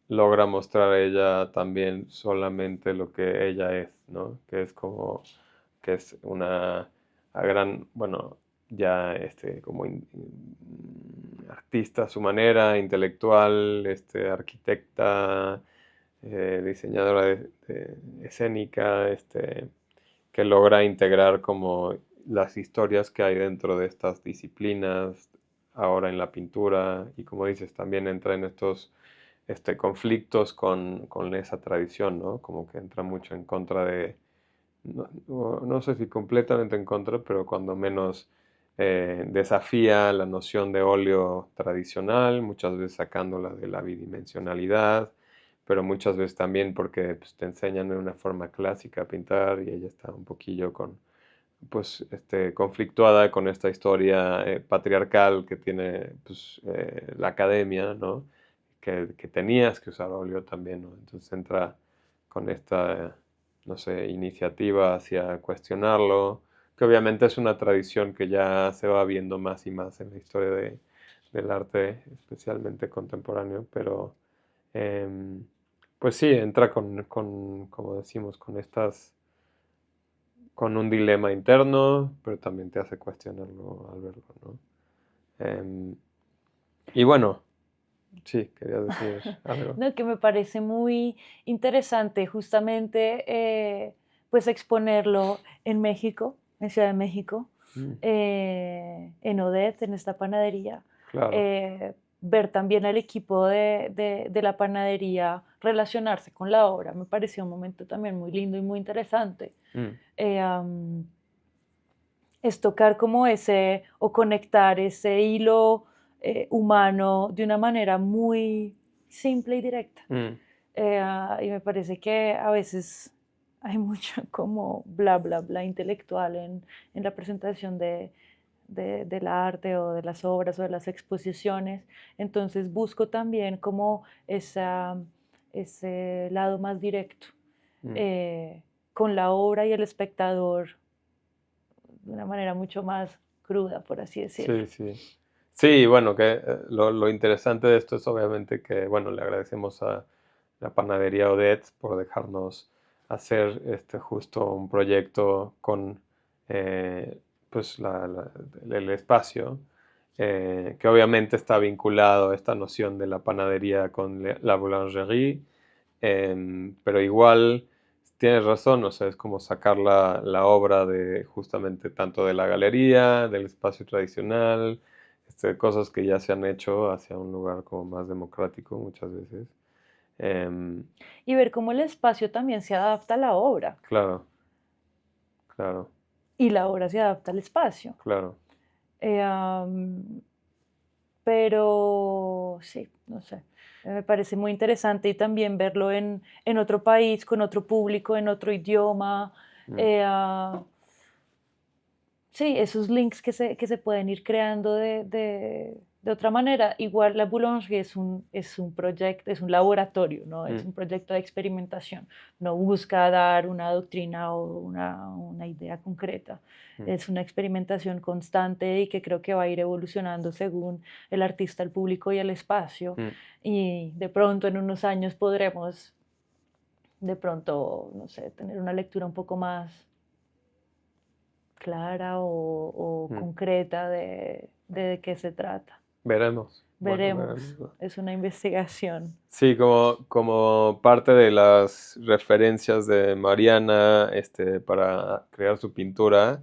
Speaker 2: logra mostrar ella también solamente lo que ella es, ¿no? Que es como, que es una gran, bueno, ya como artista a su manera, intelectual, arquitecta, diseñadora escénica, que logra integrar como las historias que hay dentro de estas disciplinas ahora en la pintura y como dices, también entra en estos conflictos con esa tradición, ¿no? Como que entra mucho en contra de, no sé si completamente en contra, pero cuando menos desafía la noción de óleo tradicional, muchas veces sacándola de la bidimensionalidad, pero muchas veces también porque pues, te enseñan de una forma clásica a pintar y ella está un poquillo pues, conflictuada con esta historia patriarcal que tiene pues, la academia, ¿no? Que tenías que usar óleo también, ¿no? Entonces entra con esta, no sé, iniciativa hacia cuestionarlo, que obviamente es una tradición que ya se va viendo más y más en la historia del arte, especialmente contemporáneo, pero pues sí, entra como decimos, con un dilema interno, pero también te hace cuestionarlo al verlo, ¿no? Em, y bueno, sí, quería decir algo.
Speaker 1: No, que me parece muy interesante justamente pues exponerlo en México, en Ciudad de México,
Speaker 2: Mm,
Speaker 1: en Odette, en esta panadería.
Speaker 2: claro.
Speaker 1: Ver también al equipo de la panadería relacionarse con la obra, me pareció un momento también muy lindo y muy interesante.
Speaker 2: Mm,
Speaker 1: Eh, es tocar como ese o conectar ese hilo humano de una manera muy simple y directa.
Speaker 2: mm,
Speaker 1: Y me parece que a veces hay mucho como bla, bla, bla intelectual en la presentación del arte o de las obras o de las exposiciones. Entonces busco también como ese lado más directo
Speaker 2: mm.
Speaker 1: eh, con la obra y el espectador de una manera mucho más cruda, por así decirlo.
Speaker 2: Sí, sí. Sí, bueno, que lo interesante de esto es obviamente que, bueno, le agradecemos a la panadería Odette por dejarnos hacer justo un proyecto con pues el espacio, que obviamente está vinculado a esta noción de la panadería con la boulangerie, pero igual tienes razón, o sea, es como sacar la obra de justamente tanto de la galería, del espacio tradicional, cosas que ya se han hecho hacia un lugar como más democrático muchas veces. Em,
Speaker 1: Y ver cómo el espacio también se adapta a la obra
Speaker 2: claro, claro,
Speaker 1: y la obra se adapta al espacio.
Speaker 2: claro.
Speaker 1: Eh, am, pero sí, no sé, me parece muy interesante y también verlo en otro país, con otro público, en otro idioma.
Speaker 2: Mm,
Speaker 1: eh, ah, Sí, esos links que se pueden ir creando de otra manera. Igual la Boulangerie es un proyecto, es un laboratorio, ¿no? Es
Speaker 2: mm,
Speaker 1: un proyecto de experimentación. No busca dar una doctrina o una idea concreta.
Speaker 2: mm,
Speaker 1: Es una experimentación constante y que creo que va a ir evolucionando según el artista, el público y el espacio.
Speaker 2: mm.
Speaker 1: Y de pronto en unos años podremos, de pronto, no sé, tener una lectura un poco más clara o
Speaker 2: Mm.
Speaker 1: concreta de qué se trata.
Speaker 2: Veremos. Bueno,
Speaker 1: Veremos,
Speaker 2: veremos, ¿no?
Speaker 1: es una investigación.
Speaker 2: Sí, como parte de las referencias de Mariana, para crear su pintura,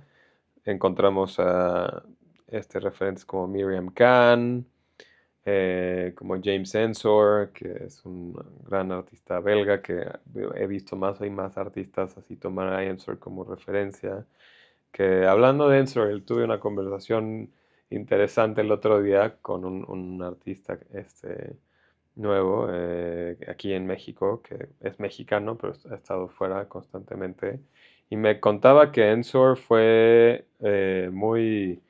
Speaker 2: encontramos a referentes como Miriam Kahn, como James Ensor, que es un gran artista belga, que he visto más y más artistas así tomar a Ensor como referencia. Que hablando de Ensor, tuve una conversación interesante el otro día con un artista nuevo aquí en México, que es mexicano, pero ha estado fuera constantemente. Y me contaba que Ensor fue muy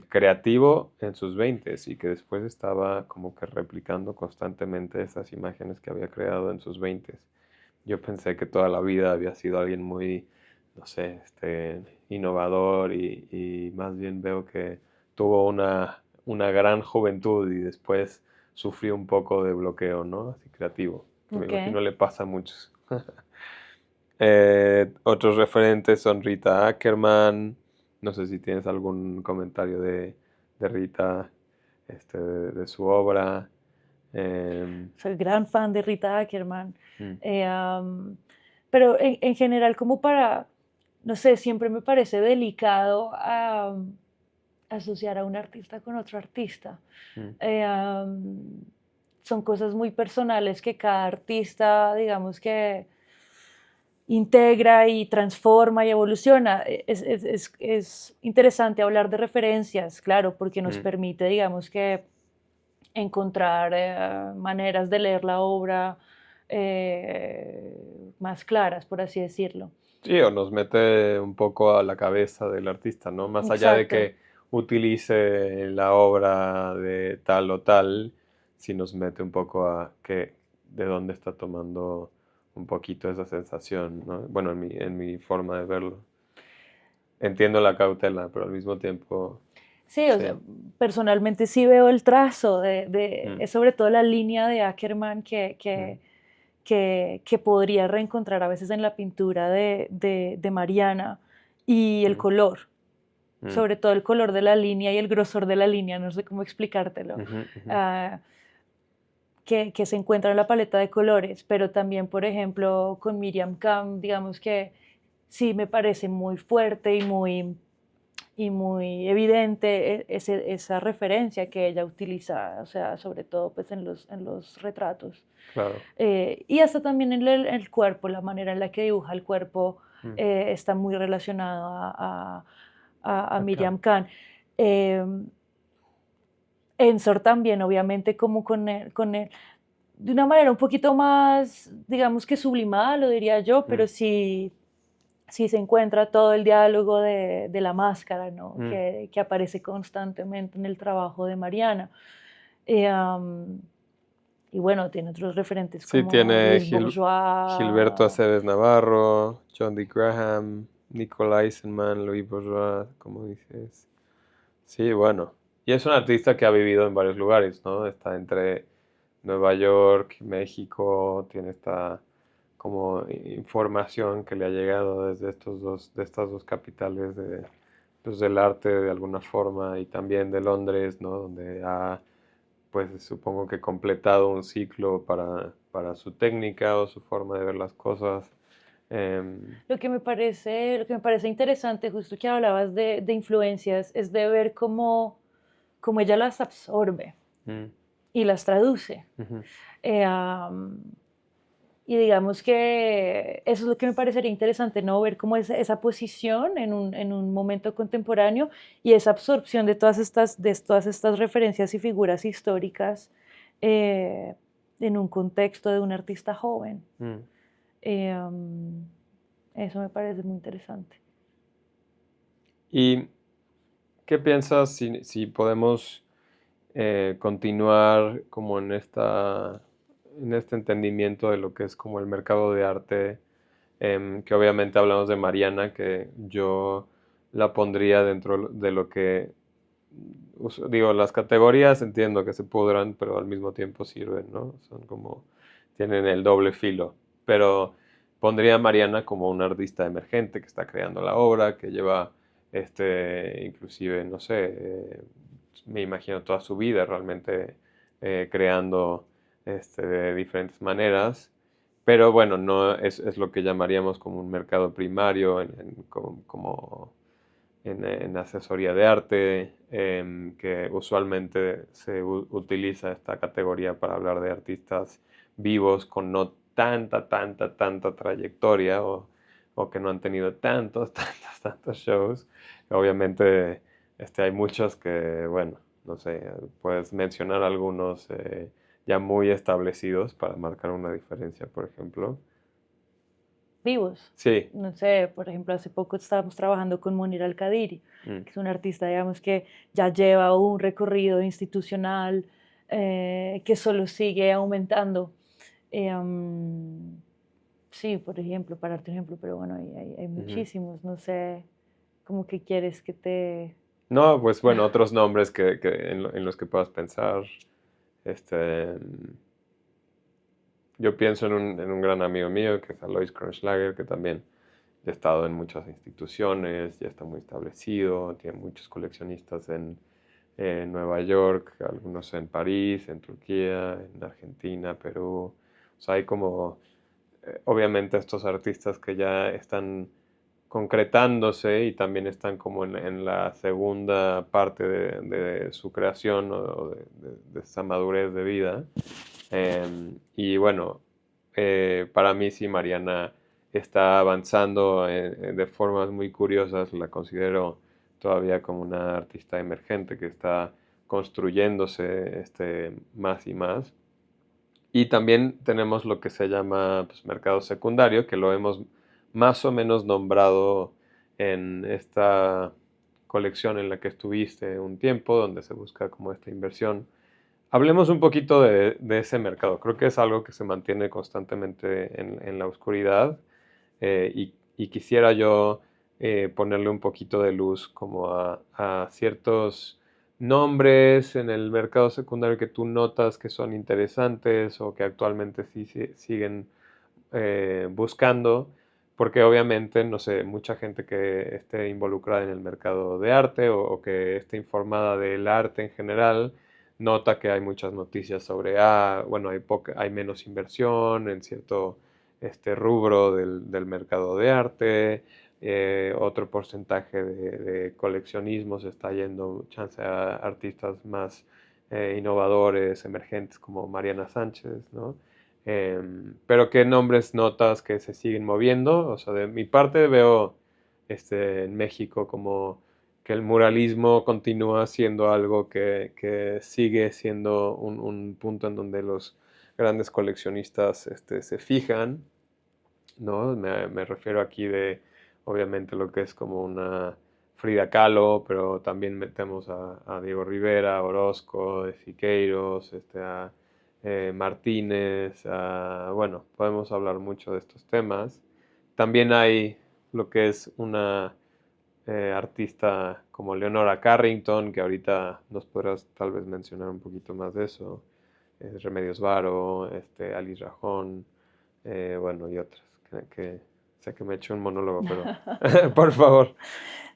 Speaker 2: creativo en sus 20 y que después estaba como que replicando constantemente esas imágenes que había creado en sus 20. yo pensé que toda la vida había sido alguien muy, no sé, innovador y más bien veo que tuvo una gran juventud y después sufrió un poco de bloqueo, ¿no? Así creativo, que me
Speaker 1: Ok.
Speaker 2: imagino le pasa a muchos. Otros referentes son Rita Ackerman. No sé si tienes algún comentario de Rita, de su obra.
Speaker 1: Soy gran fan de Rita Ackerman.
Speaker 2: Mm,
Speaker 1: Eh, am, pero en general, como para, no sé, siempre me parece delicado asociar a un artista con otro artista.
Speaker 2: mm,
Speaker 1: Eh, am, Son cosas muy personales que cada artista, digamos que integra y transforma y evoluciona. Es interesante hablar de referencias, claro, porque nos
Speaker 2: mm.
Speaker 1: permite, digamos que, encontrar maneras de leer la obra más claras, por así decirlo.
Speaker 2: Sí, o nos mete un poco a la cabeza del artista, ¿no? Más allá de
Speaker 1: Exacto.
Speaker 2: que utilice la obra de tal o tal, sí nos mete un poco de dónde está tomando un poquito esa sensación, ¿no? Bueno, en mi forma de verlo. Entiendo la cautela, pero al mismo tiempo,
Speaker 1: Sí, o sea,
Speaker 2: sí.
Speaker 1: personalmente sí veo el trazo
Speaker 2: Mm,
Speaker 1: es sobre todo la línea de Ackerman
Speaker 2: mm,
Speaker 1: que podría reencontrar a veces en la pintura de Mariana y el
Speaker 2: mm,
Speaker 1: color,
Speaker 2: mm,
Speaker 1: sobre todo el color de la línea y el grosor de la línea, no sé cómo explicártelo,
Speaker 2: ujú, ujú,
Speaker 1: ah, que se encuentra en la paleta de colores, pero también, por ejemplo, con Miriam Kam, digamos que sí me parece muy fuerte y muy evidente esa referencia que ella utiliza, o sea, sobre todo pues en los retratos.
Speaker 2: claro.
Speaker 1: Y hasta también en el cuerpo, la manera en la que dibuja el cuerpo
Speaker 2: Mm,
Speaker 1: está muy relacionado a
Speaker 2: acá.
Speaker 1: Miriam Kahn. Eh, Ensor también, obviamente, como de una manera un poquito más, digamos que sublimada, lo diría yo, pero
Speaker 2: Mm,
Speaker 1: sí, sí se encuentra todo el diálogo de la máscara, ¿no?
Speaker 2: mm.
Speaker 1: Que aparece constantemente en el trabajo de Mariana. Eh, um, y bueno, tiene otros referentes
Speaker 2: Sí,
Speaker 1: como
Speaker 2: tiene
Speaker 1: Louis
Speaker 2: Gilberto
Speaker 1: Bourgeois.
Speaker 2: Aceves Navarro, John D. Graham, Nicole Eisenman, Louis Bourgeois, como dices. Sí, bueno. Y es un artista que ha vivido en varios lugares, ¿no? Está entre Nueva York, México, tiene esta como información que le ha llegado desde de estas dos capitales pues, del arte de alguna forma y también de Londres, ¿no? Donde ha pues supongo que completado un ciclo para su técnica o su forma de ver las cosas. Em,
Speaker 1: Lo que me parece interesante, justo que hablabas de influencias, es de ver cómo ella las absorbe
Speaker 2: mm,
Speaker 1: y las traduce.
Speaker 2: ujú,
Speaker 1: Eh, am, y digamos que eso es lo que me parecería interesante, ¿no? Ver cómo es esa posición en un momento contemporáneo y esa absorción de todas estas referencias y figuras históricas eh, en un contexto de un artista joven.
Speaker 2: mm.
Speaker 1: Eh, am, Eso me parece muy interesante.
Speaker 2: ¿Y qué piensas si podemos continuar como en este entendimiento de lo que es como el mercado de arte, que obviamente hablamos de Mariana, que yo la pondría dentro de lo que, digo, las categorías entiendo que se pudran, pero al mismo tiempo sirven, ¿no? Son como, tienen el doble filo, pero pondría a Mariana como una artista emergente que está creando la obra, que lleva, inclusive, no sé, me imagino toda su vida realmente creando de diferentes maneras. Pero bueno, no es lo que llamaríamos como un mercado primario, en asesoría de arte, que usualmente se utiliza esta categoría para hablar de artistas vivos con no tanta trayectoria o que no han tenido tantos shows. Obviamente hay muchos que, bueno, no sé, puedes mencionar algunos ya muy establecidos para marcar una diferencia, por ejemplo.
Speaker 1: Vivos.
Speaker 2: Sí.
Speaker 1: No sé, por ejemplo, hace poco estábamos trabajando con Monir Al-Qadiri,
Speaker 2: Mm,
Speaker 1: que es un artista, digamos, que ya lleva un recorrido institucional que solo sigue aumentando. Eh, um, Sí, por ejemplo, para darte un ejemplo, pero bueno, hay muchísimos, no sé, como que quieres que te...
Speaker 2: No, pues bueno, otros nombres en los que puedas pensar. Este, yo pienso en un gran amigo mío, que es Alois Kronschlager, que también ya ha estado en muchas instituciones, ya está muy establecido, tiene muchos coleccionistas en Nueva York, algunos en París, en Turquía, en Argentina, Perú. O sea, hay como, obviamente, estos artistas que ya están concretándose y también están como en la segunda parte de su creación o de esa madurez de vida. Y bueno, para mí sí, Mariana está avanzando de formas muy curiosas. La considero todavía como una artista emergente que está construyéndose más y más. Y también tenemos lo que se llama pues, mercado secundario, que lo hemos más o menos nombrado en esta colección en la que estuviste un tiempo, donde se busca como esta inversión. Hablemos un poquito de ese mercado. Creo que es algo que se mantiene constantemente en la oscuridad y quisiera yo ponerle un poquito de luz como a ciertos nombres en el mercado secundario que tú notas que son interesantes o que actualmente siguen buscando, porque obviamente, no sé, mucha gente que esté involucrada en el mercado de arte o que esté informada del arte en general, nota que hay muchas noticias sobre, bueno, hay menos inversión en cierto rubro del mercado de arte, otro porcentaje de coleccionismo se está yendo, chance a artistas más innovadores, emergentes como Mariana Sánchez, ¿no? Pero ¿qué nombres notas que se siguen moviendo? O sea, de mi parte veo en México como que el muralismo continúa siendo algo que sigue siendo un punto en donde los grandes coleccionistas se fijan, ¿no? Me refiero aquí obviamente, lo que es como una Frida Kahlo, pero también metemos a Diego Rivera, a Orozco, Siqueiros, a Martínez, bueno, podemos hablar mucho de estos temas. También hay lo que es una artista como Leonora Carrington, que ahorita nos podrás tal vez mencionar un poquito más de eso. Remedios Varo, Alice Rajón, bueno, y otras, que sé que me he hecho un monólogo, pero por favor.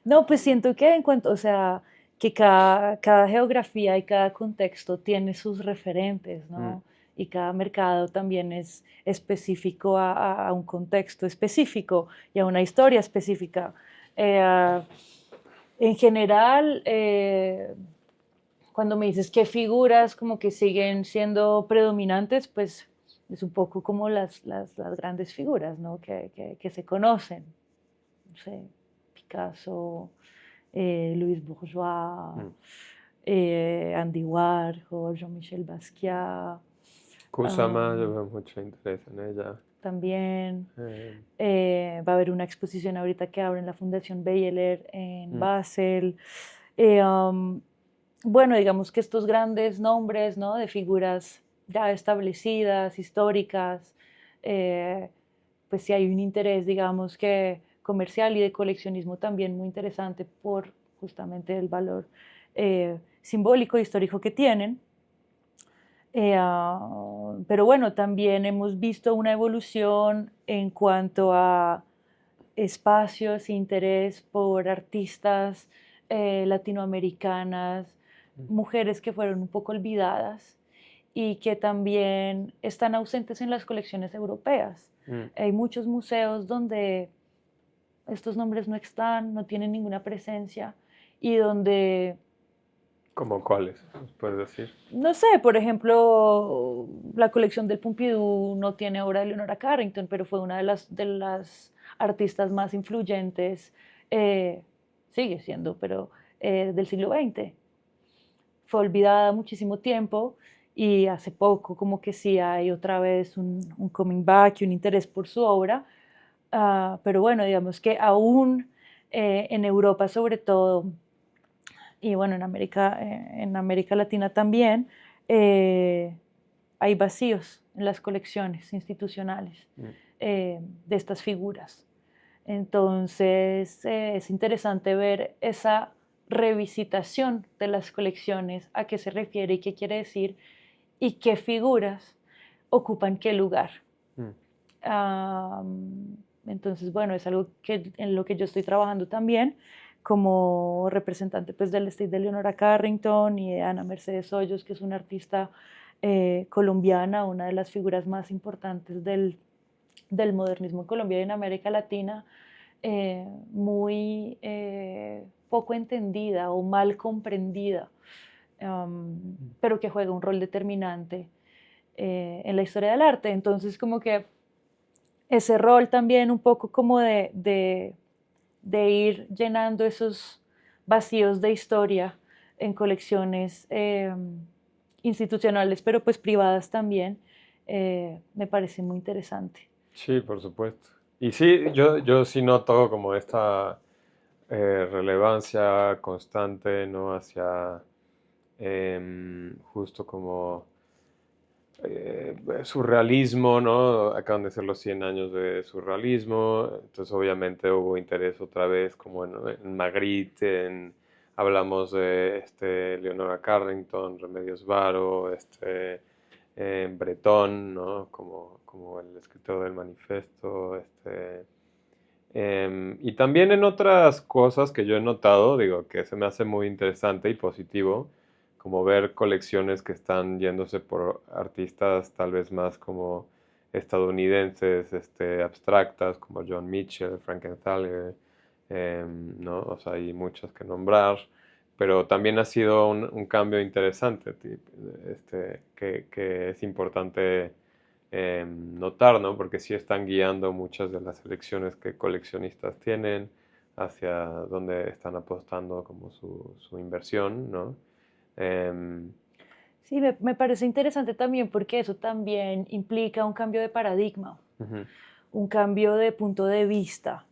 Speaker 1: No, pues siento que en cuanto, o sea, que cada geografía y cada contexto tiene sus referentes, ¿no? Y cada mercado también es específico a un contexto específico y a una historia específica. Eh, en general, cuando me dices qué figuras como que siguen siendo predominantes, pues es un poco como las grandes figuras, ¿no? Que se conocen. No sé, Picasso, Louis Bourgeois, Andy Warhol, Jean-Michel Basquiat.
Speaker 2: Kusama, yo veo mucho interés en ella.
Speaker 1: También
Speaker 2: Eh,
Speaker 1: va a haber una exposición ahorita que abre en la Fundación Beyeler en Basel. Bueno, digamos que estos grandes nombres, ¿no? De figuras ya establecidas, históricas, pues sí hay un interés, digamos que comercial y de coleccionismo también muy interesante por justamente el valor simbólico e histórico que tienen. Pero bueno, también hemos visto una evolución en cuanto a espacios e interés por artistas latinoamericanas, mujeres que fueron un poco olvidadas y que también están ausentes en las colecciones europeas. Hay muchos museos donde estos nombres no están, no tienen ninguna presencia y donde
Speaker 2: ¿Cómo cuáles? ¿Puedes decir?
Speaker 1: no sé, por ejemplo, la colección del Pompidou no tiene obra de Leonora Carrington, pero fue una de las artistas más influyentes, sigue siendo, pero del siglo XX. Fue olvidada muchísimo tiempo y hace poco como que sí hay otra vez un coming back y un interés por su obra. Pero bueno, digamos que aún en Europa sobre todo, y bueno, en América Latina también, hay vacíos en las colecciones institucionales. de estas figuras. Entonces, es interesante ver esa revisitación de las colecciones, a qué se refiere y qué quiere decir, y qué figuras ocupan qué lugar.
Speaker 2: Mm.
Speaker 1: Entonces, bueno, es algo en lo que yo estoy trabajando también como representante pues, del estate de Leonora Carrington y de Ana Mercedes Hoyos, que es una artista colombiana, una de las figuras más importantes del modernismo en Colombia y en América Latina, muy poco entendida o mal comprendida, pero que juega un rol determinante en la historia del arte. Entonces, como que ese rol también un poco como de ir llenando esos vacíos de historia en colecciones institucionales, pero pues privadas también, me parece muy interesante.
Speaker 2: Sí, por supuesto. Y sí, yo sí noto como esta relevancia constante, ¿no? Hacia justo como surrealismo, ¿no? Acaban de ser los 100 años de surrealismo, entonces obviamente hubo interés otra vez como en Magritte, hablamos de Leonora Carrington, Remedios Varo, Breton, ¿no? Como el escritor del manifiesto, y también en otras cosas que yo he notado, digo, que se me hace muy interesante y positivo, como ver colecciones que están yéndose por artistas tal vez más como estadounidenses, abstractas, como John Mitchell, Frankenthaler, ¿no? O sea, hay muchas que nombrar, pero también ha sido un cambio interesante, que es importante notar, ¿no? Porque sí están guiando muchas de las elecciones que coleccionistas tienen hacia dónde están apostando como su inversión, ¿no? Em,
Speaker 1: Sí, me parece interesante también porque eso también implica un cambio de paradigma,
Speaker 2: Ujú,
Speaker 1: un cambio de punto de vista.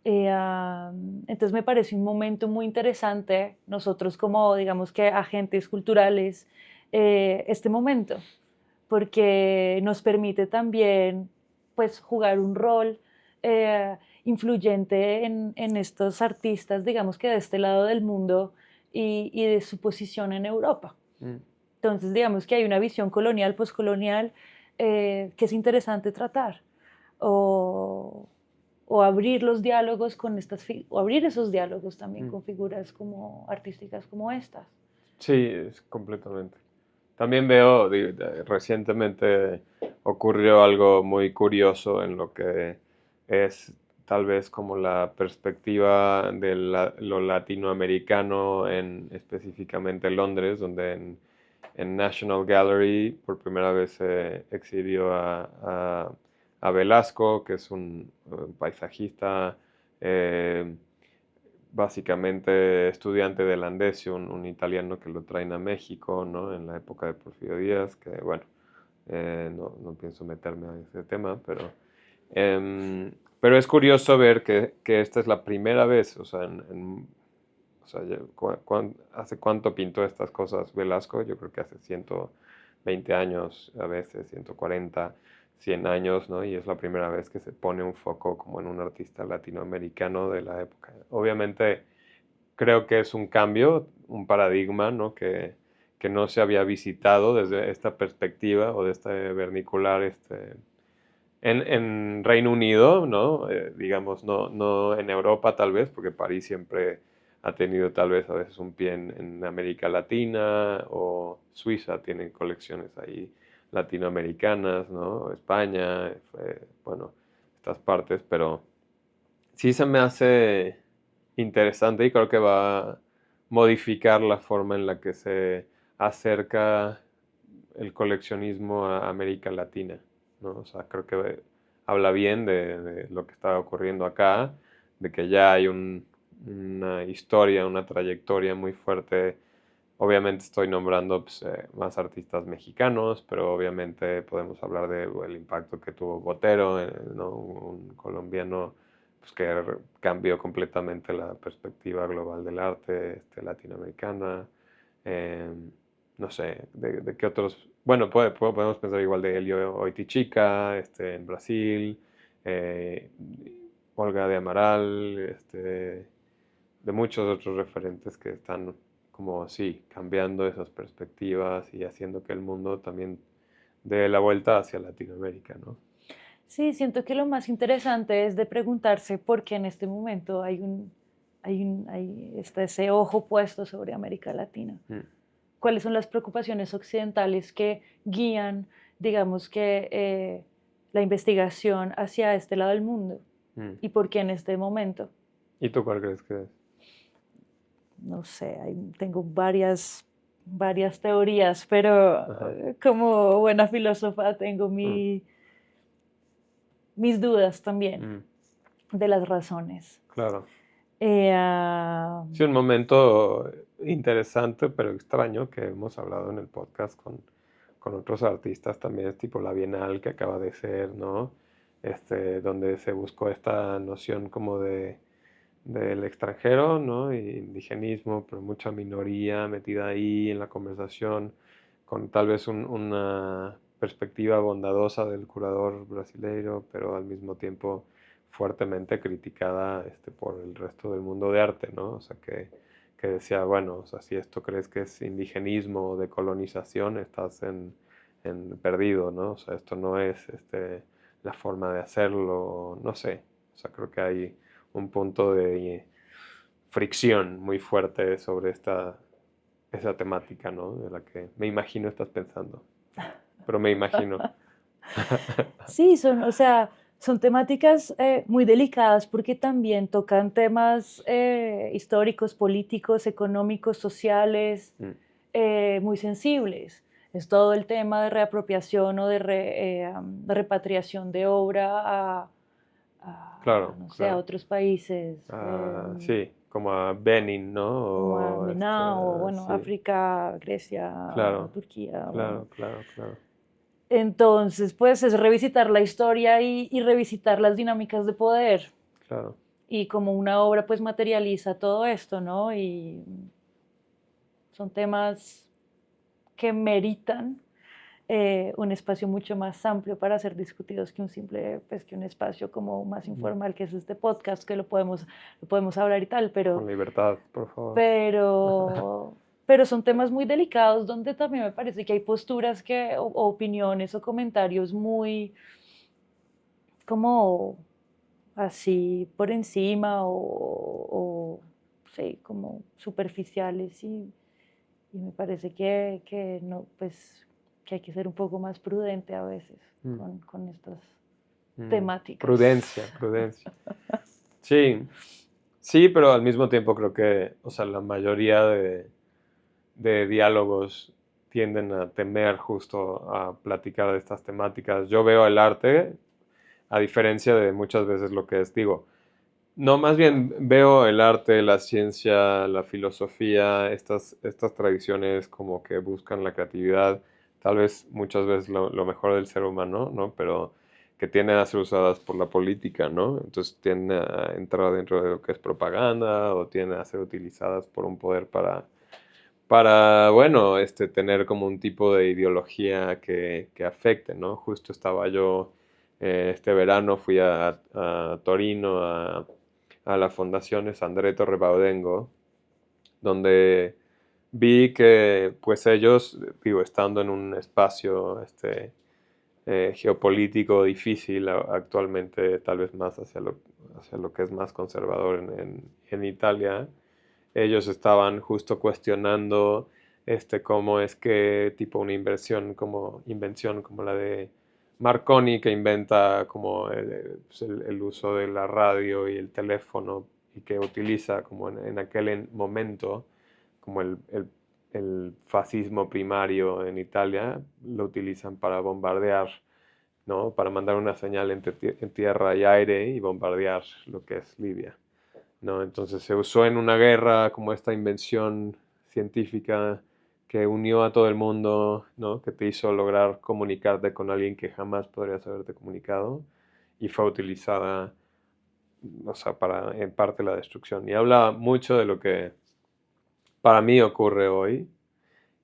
Speaker 1: Entonces me parece un momento muy interesante nosotros como, digamos que agentes culturales, este momento, porque nos permite también pues jugar un rol influyente en estos artistas, digamos que de este lado del mundo y de su posición en Europa.
Speaker 2: mm.
Speaker 1: Entonces, digamos que hay una visión colonial, postcolonial, que es interesante tratar. O, o abrir los diálogos con o abrir esos diálogos también
Speaker 2: Mm.
Speaker 1: con figuras como artísticas como estas.
Speaker 2: Sí, es completamente. También veo, recientemente ocurrió algo muy curioso en lo que es tal vez como la perspectiva de lo latinoamericano en específicamente Londres, donde en National Gallery por primera vez se exhibió a Velasco, que es un paisajista básicamente estudiante de Landesi, un italiano que lo traen a México, ¿no? En la época de Porfirio Díaz, que bueno, no pienso meterme a ese tema, pero es curioso ver que esta es la primera vez, o sea, o sea, ¿hace cuánto pintó estas cosas Velasco? Yo creo que hace 120 años, a veces 140, 100 años, ¿no? Y es la primera vez que se pone un foco como en un artista latinoamericano de la época. Obviamente creo que es un cambio, un paradigma, ¿no? Que no se había visitado desde esta perspectiva o de este vernicular en Reino Unido, ¿no? Digamos, no en Europa tal vez, porque París siempre ha tenido tal vez a veces un pie en América Latina o Suiza tienen colecciones ahí latinoamericanas, ¿no? España, bueno, estas partes, pero sí se me hace interesante y creo que va a modificar la forma en la que se acerca el coleccionismo a América Latina, ¿no? O sea, creo que habla bien de lo que está ocurriendo acá, de que ya hay una historia, una trayectoria muy fuerte. Obviamente estoy nombrando pues, más artistas mexicanos, pero obviamente podemos hablar del impacto que tuvo Botero, ¿no? Un colombiano pues, que cambió completamente la perspectiva global del arte latinoamericana. Eh, no sé, de qué otros. Bueno, podemos pensar igual de Elio Oitichica en Brasil. eh, Olga de Amaral, de muchos otros referentes que están como así, cambiando esas perspectivas y haciendo que el mundo también dé la vuelta hacia Latinoamérica, ¿no?
Speaker 1: Sí, siento que lo más interesante es de preguntarse por qué en este momento está ese ojo puesto sobre América Latina.
Speaker 2: Mm,
Speaker 1: ¿Cuáles son las preocupaciones occidentales que guían, digamos que, la investigación hacia este lado del mundo?
Speaker 2: mm.
Speaker 1: ¿Y por qué en este momento?
Speaker 2: ¿Y tú cuál crees que es?
Speaker 1: No sé, tengo varias teorías, pero
Speaker 2: Ajá.
Speaker 1: como buena filósofa tengo
Speaker 2: Mm,
Speaker 1: mis dudas también
Speaker 2: mm,
Speaker 1: de las razones.
Speaker 2: claro.
Speaker 1: Eh, ah,
Speaker 2: Sí, un momento interesante pero extraño que hemos hablado en el podcast con otros artistas también, es tipo la Bienal que acaba de ser, ¿no? Donde se buscó esta noción como del extranjero, ¿no? Y indigenismo, pero mucha minoría metida ahí en la conversación, con tal vez una perspectiva bondadosa del curador brasileiro, pero al mismo tiempo fuertemente criticada por el resto del mundo de arte, ¿no? O sea, que decía, bueno, o sea, si esto crees que es indigenismo o decolonización, estás en perdido, ¿no? O sea, esto no es la forma de hacerlo, no sé. O sea, creo que hay un punto de fricción muy fuerte sobre esa temática, ¿no? De la que me imagino estás pensando. Pero me imagino.
Speaker 1: sí, o sea, son temáticas muy delicadas porque también tocan temas históricos, políticos, económicos, sociales,
Speaker 2: Mm,
Speaker 1: muy sensibles. Es todo el tema de reapropiación o de repatriación de obra
Speaker 2: claro,
Speaker 1: no sé, a
Speaker 2: claro.
Speaker 1: otros países,
Speaker 2: Ah, sí, como a Benin, ¿no?
Speaker 1: como a
Speaker 2: O
Speaker 1: Mená, o bueno,
Speaker 2: sí,
Speaker 1: África, Grecia,
Speaker 2: claro,
Speaker 1: Turquía.
Speaker 2: claro, claro, claro.
Speaker 1: Entonces, pues es revisitar la historia y revisitar las dinámicas de poder.
Speaker 2: Claro.
Speaker 1: Y como una obra pues materializa todo esto, ¿no? Y son temas que meritan un espacio mucho más amplio para ser discutidos que pues que un espacio como más
Speaker 2: Mm,
Speaker 1: informal que es este podcast, que lo podemos hablar y tal,
Speaker 2: con libertad, por favor.
Speaker 1: pero, pero son temas muy delicados donde también me parece que hay posturas o opiniones o comentarios muy como así por encima sí, como superficiales y me parece que no, pues que hay que ser un poco más prudente a veces
Speaker 2: Mm,
Speaker 1: con estas
Speaker 2: mm.
Speaker 1: temáticas.
Speaker 2: Prudencia, prudencia. Sí, sí, pero al mismo tiempo creo que, o sea, la mayoría de diálogos tienden a temer justo a platicar de estas temáticas. Yo veo el arte, a diferencia de muchas veces lo que es, digo, no, más bien veo el arte, la ciencia, la filosofía, estas tradiciones como que buscan la creatividad, tal vez muchas veces lo mejor del ser humano, ¿no? Pero que tienden a ser usadas por la política, ¿no? Entonces tienden a entrar dentro de lo que es propaganda o tienden a ser utilizadas por un poder bueno, tener como un tipo de ideología que afecte, ¿no? Justo estaba yo, este verano fui a Torino a la Fundación André Torre Baudengo, donde vi que pues ellos, digo, estando en un espacio geopolítico difícil actualmente, tal vez más hacia lo que es más conservador en Italia, ellos estaban justo cuestionando cómo es que tipo una invención como la de Marconi, que inventa como el uso de la radio y el teléfono y que utiliza como en aquel momento como el fascismo primario en Italia, lo utilizan para bombardear, ¿no? Para mandar una señal en tierra y aire y bombardear lo que es Libia, ¿no? Entonces se usó en una guerra como esta invención científica que unió a todo el mundo, ¿no? Que te hizo lograr comunicarte con alguien que jamás podrías haberte comunicado y fue utilizada, o sea, para en parte la destrucción. Y habla mucho de lo que para mí ocurre hoy.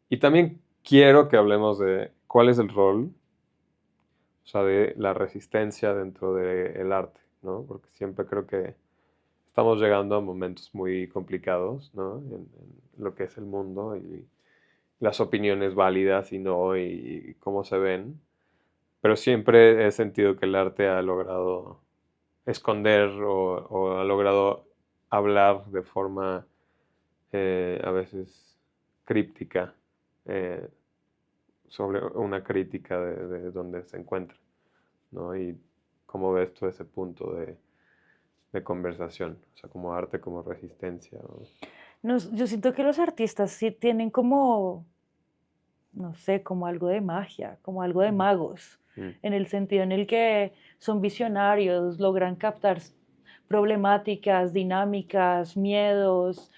Speaker 2: Y también quiero que hablemos de cuál es el rol, o sea, de la resistencia dentro del arte, ¿no? Porque siempre creo que estamos llegando a momentos muy complicados, ¿no? En lo que es el mundo y las opiniones válidas y no, y cómo se ven. Pero siempre he sentido que el arte ha logrado esconder o ha logrado hablar de forma a veces críptica eh, sobre una crítica de donde se encuentra, ¿no? Y cómo ves tú ese punto de conversación, o sea, como arte, como resistencia.
Speaker 1: Yo siento que los artistas sí tienen como, no sé, como algo de magia, como algo de magos,
Speaker 2: Mm,
Speaker 1: en el sentido en el que son visionarios, logran captar problemáticas, dinámicas, miedos,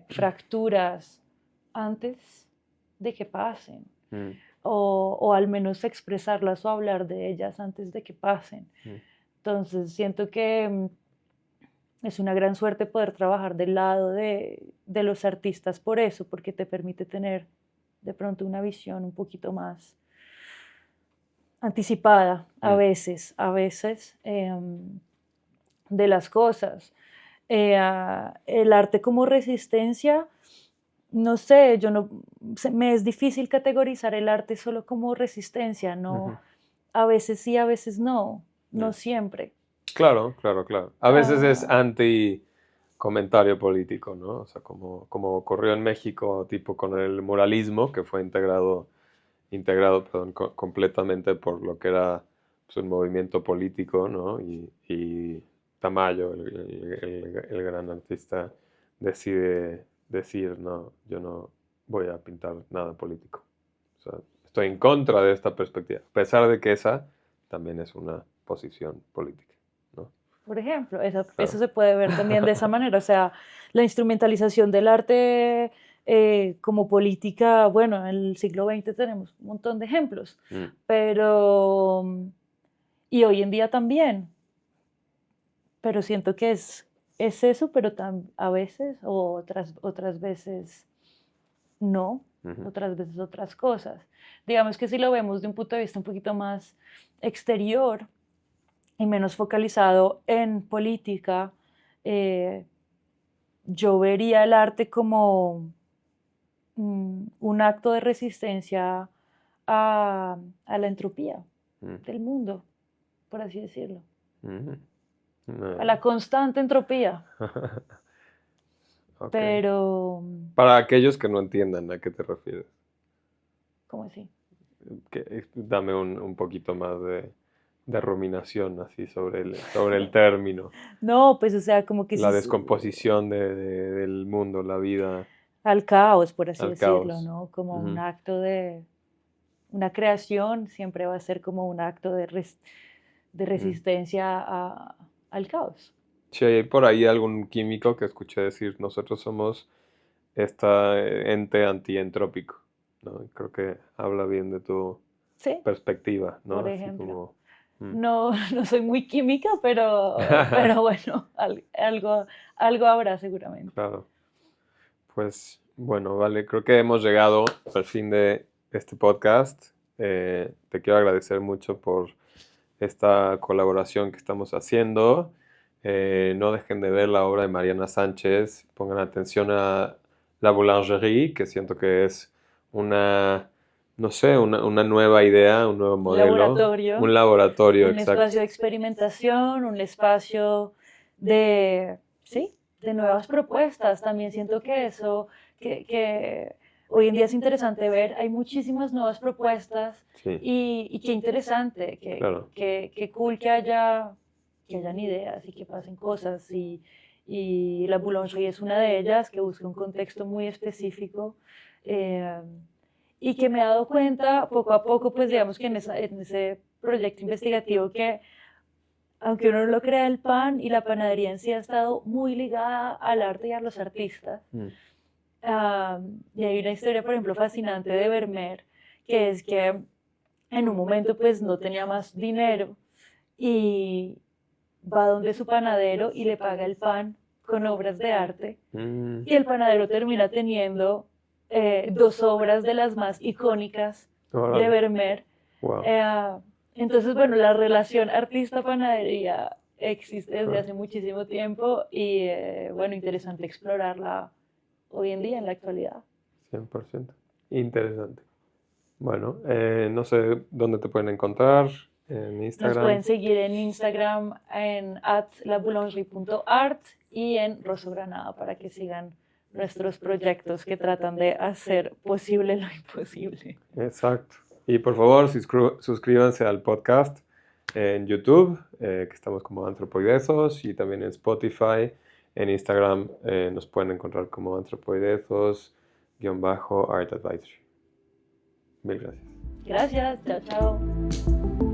Speaker 1: fracturas antes de que pasen,
Speaker 2: mm,
Speaker 1: o al menos expresarlas o hablar de ellas antes de que pasen.
Speaker 2: mm,
Speaker 1: Entonces siento que es una gran suerte poder trabajar del lado de los artistas por eso, porque te permite tener de pronto una visión un poquito más anticipada
Speaker 2: mm,
Speaker 1: a veces de las cosas. El arte como resistencia, no sé, yo no, me es difícil categorizar el arte solo como resistencia,
Speaker 2: ujú,
Speaker 1: no, a veces sí, a veces no,
Speaker 2: mm.
Speaker 1: no siempre.
Speaker 2: Claro, claro, claro. A veces es
Speaker 1: Ah,
Speaker 2: anti comentario político, ¿no? O sea, como ocurrió en México, tipo con el muralismo, que fue integrado, perdón, completamente por lo que era pues, un movimiento político, ¿no? Y Tamayo, el gran artista, decide decir, no, yo no voy a pintar nada político. O sea, estoy en contra de esta perspectiva, a pesar de que esa también es una posición política, ¿no?
Speaker 1: por ejemplo, eso
Speaker 2: Claro.
Speaker 1: se puede ver también de esa manera, o sea, la instrumentalización del arte como política, bueno, en el siglo XX tenemos un montón de ejemplos,
Speaker 2: Mm,
Speaker 1: pero, y hoy en día también, pero siento que es eso, pero a veces, o otras veces no,
Speaker 2: ujú,
Speaker 1: otras veces otras cosas. Digamos que si lo vemos de un punto de vista un poquito más exterior, y menos focalizado en política, eh, yo vería el arte como un acto de resistencia a la entropía
Speaker 2: mm,
Speaker 1: del mundo, por así decirlo,
Speaker 2: ujú.
Speaker 1: a la constante entropía.
Speaker 2: Ok.
Speaker 1: Pero,
Speaker 2: Para aquellos que no entiendan a qué te refieres,
Speaker 1: ¿cómo así?
Speaker 2: dame un poquito más de ruminación así sobre el término,
Speaker 1: No, pues o sea, como que
Speaker 2: la
Speaker 1: si
Speaker 2: descomposición del mundo, la vida,
Speaker 1: al caos, por así
Speaker 2: al
Speaker 1: decirlo,
Speaker 2: caos.
Speaker 1: ¿no? Como un
Speaker 2: Ujú,
Speaker 1: acto de, una creación siempre va a ser como un acto de
Speaker 2: mm.
Speaker 1: resistencia al caos.
Speaker 2: Si hay por ahí algún químico que escuché decir, nosotros somos este ente antientrópico, ¿no? Y creo que habla bien de tu
Speaker 1: Sí,
Speaker 2: perspectiva, ¿no?
Speaker 1: por
Speaker 2: Así
Speaker 1: ejemplo.
Speaker 2: como... mm.
Speaker 1: No, no soy muy química, pero bueno, algo habrá seguramente.
Speaker 2: Claro. Pues bueno, vale, creo que hemos llegado al fin de este podcast. Te quiero agradecer mucho por esta colaboración que estamos haciendo. No dejen de ver la obra de Mariana Sánchez. Pongan atención a La Boulangerie, que siento que es una, no sé, una nueva idea, un nuevo
Speaker 1: Un
Speaker 2: modelo,
Speaker 1: laboratorio,
Speaker 2: un laboratorio
Speaker 1: un
Speaker 2: exacto.
Speaker 1: espacio de experimentación, un espacio de, sí, de nuevas propuestas. También siento que eso, que hoy en día es interesante ver, hay muchísimas nuevas propuestas
Speaker 2: Sí,
Speaker 1: y qué interesante,
Speaker 2: claro.
Speaker 1: qué cool que hayan ideas y que pasen cosas. Y la Boulangerie es una de ellas que busca un contexto muy específico. eh, y que me he dado cuenta poco a poco, pues digamos que en ese proyecto investigativo que, aunque uno no lo crea, el pan y la panadería en sí ha estado muy ligada al arte y a los artistas.
Speaker 2: Mm,
Speaker 1: Y hay una historia, por ejemplo, fascinante de Vermeer, que es que en un momento pues no tenía más dinero y va donde su panadero y le paga el pan con obras de arte
Speaker 2: mm,
Speaker 1: y el panadero termina teniendo dos obras de las más icónicas de
Speaker 2: órale,
Speaker 1: Vermeer,
Speaker 2: wow.
Speaker 1: eh, Entonces, bueno, la relación artista-panadería existe desde
Speaker 2: Ajá.
Speaker 1: hace muchísimo tiempo y, bueno, interesante explorarla hoy en día, en la actualidad.
Speaker 2: 100%. Interesante. Bueno, no sé dónde te pueden encontrar, en
Speaker 1: Nos
Speaker 2: Instagram.
Speaker 1: pueden seguir en Instagram en @laboulangerie.art y en Rosso Granada para que sigan nuestros proyectos que tratan de hacer posible lo imposible.
Speaker 2: Exacto. Y por favor, suscríbanse al podcast en YouTube, que estamos como Antropoidesos, y también en Spotify. En Instagram nos pueden encontrar como Antropoidesos_Art Advisory. Mil gracias.
Speaker 1: Gracias, chao, chao.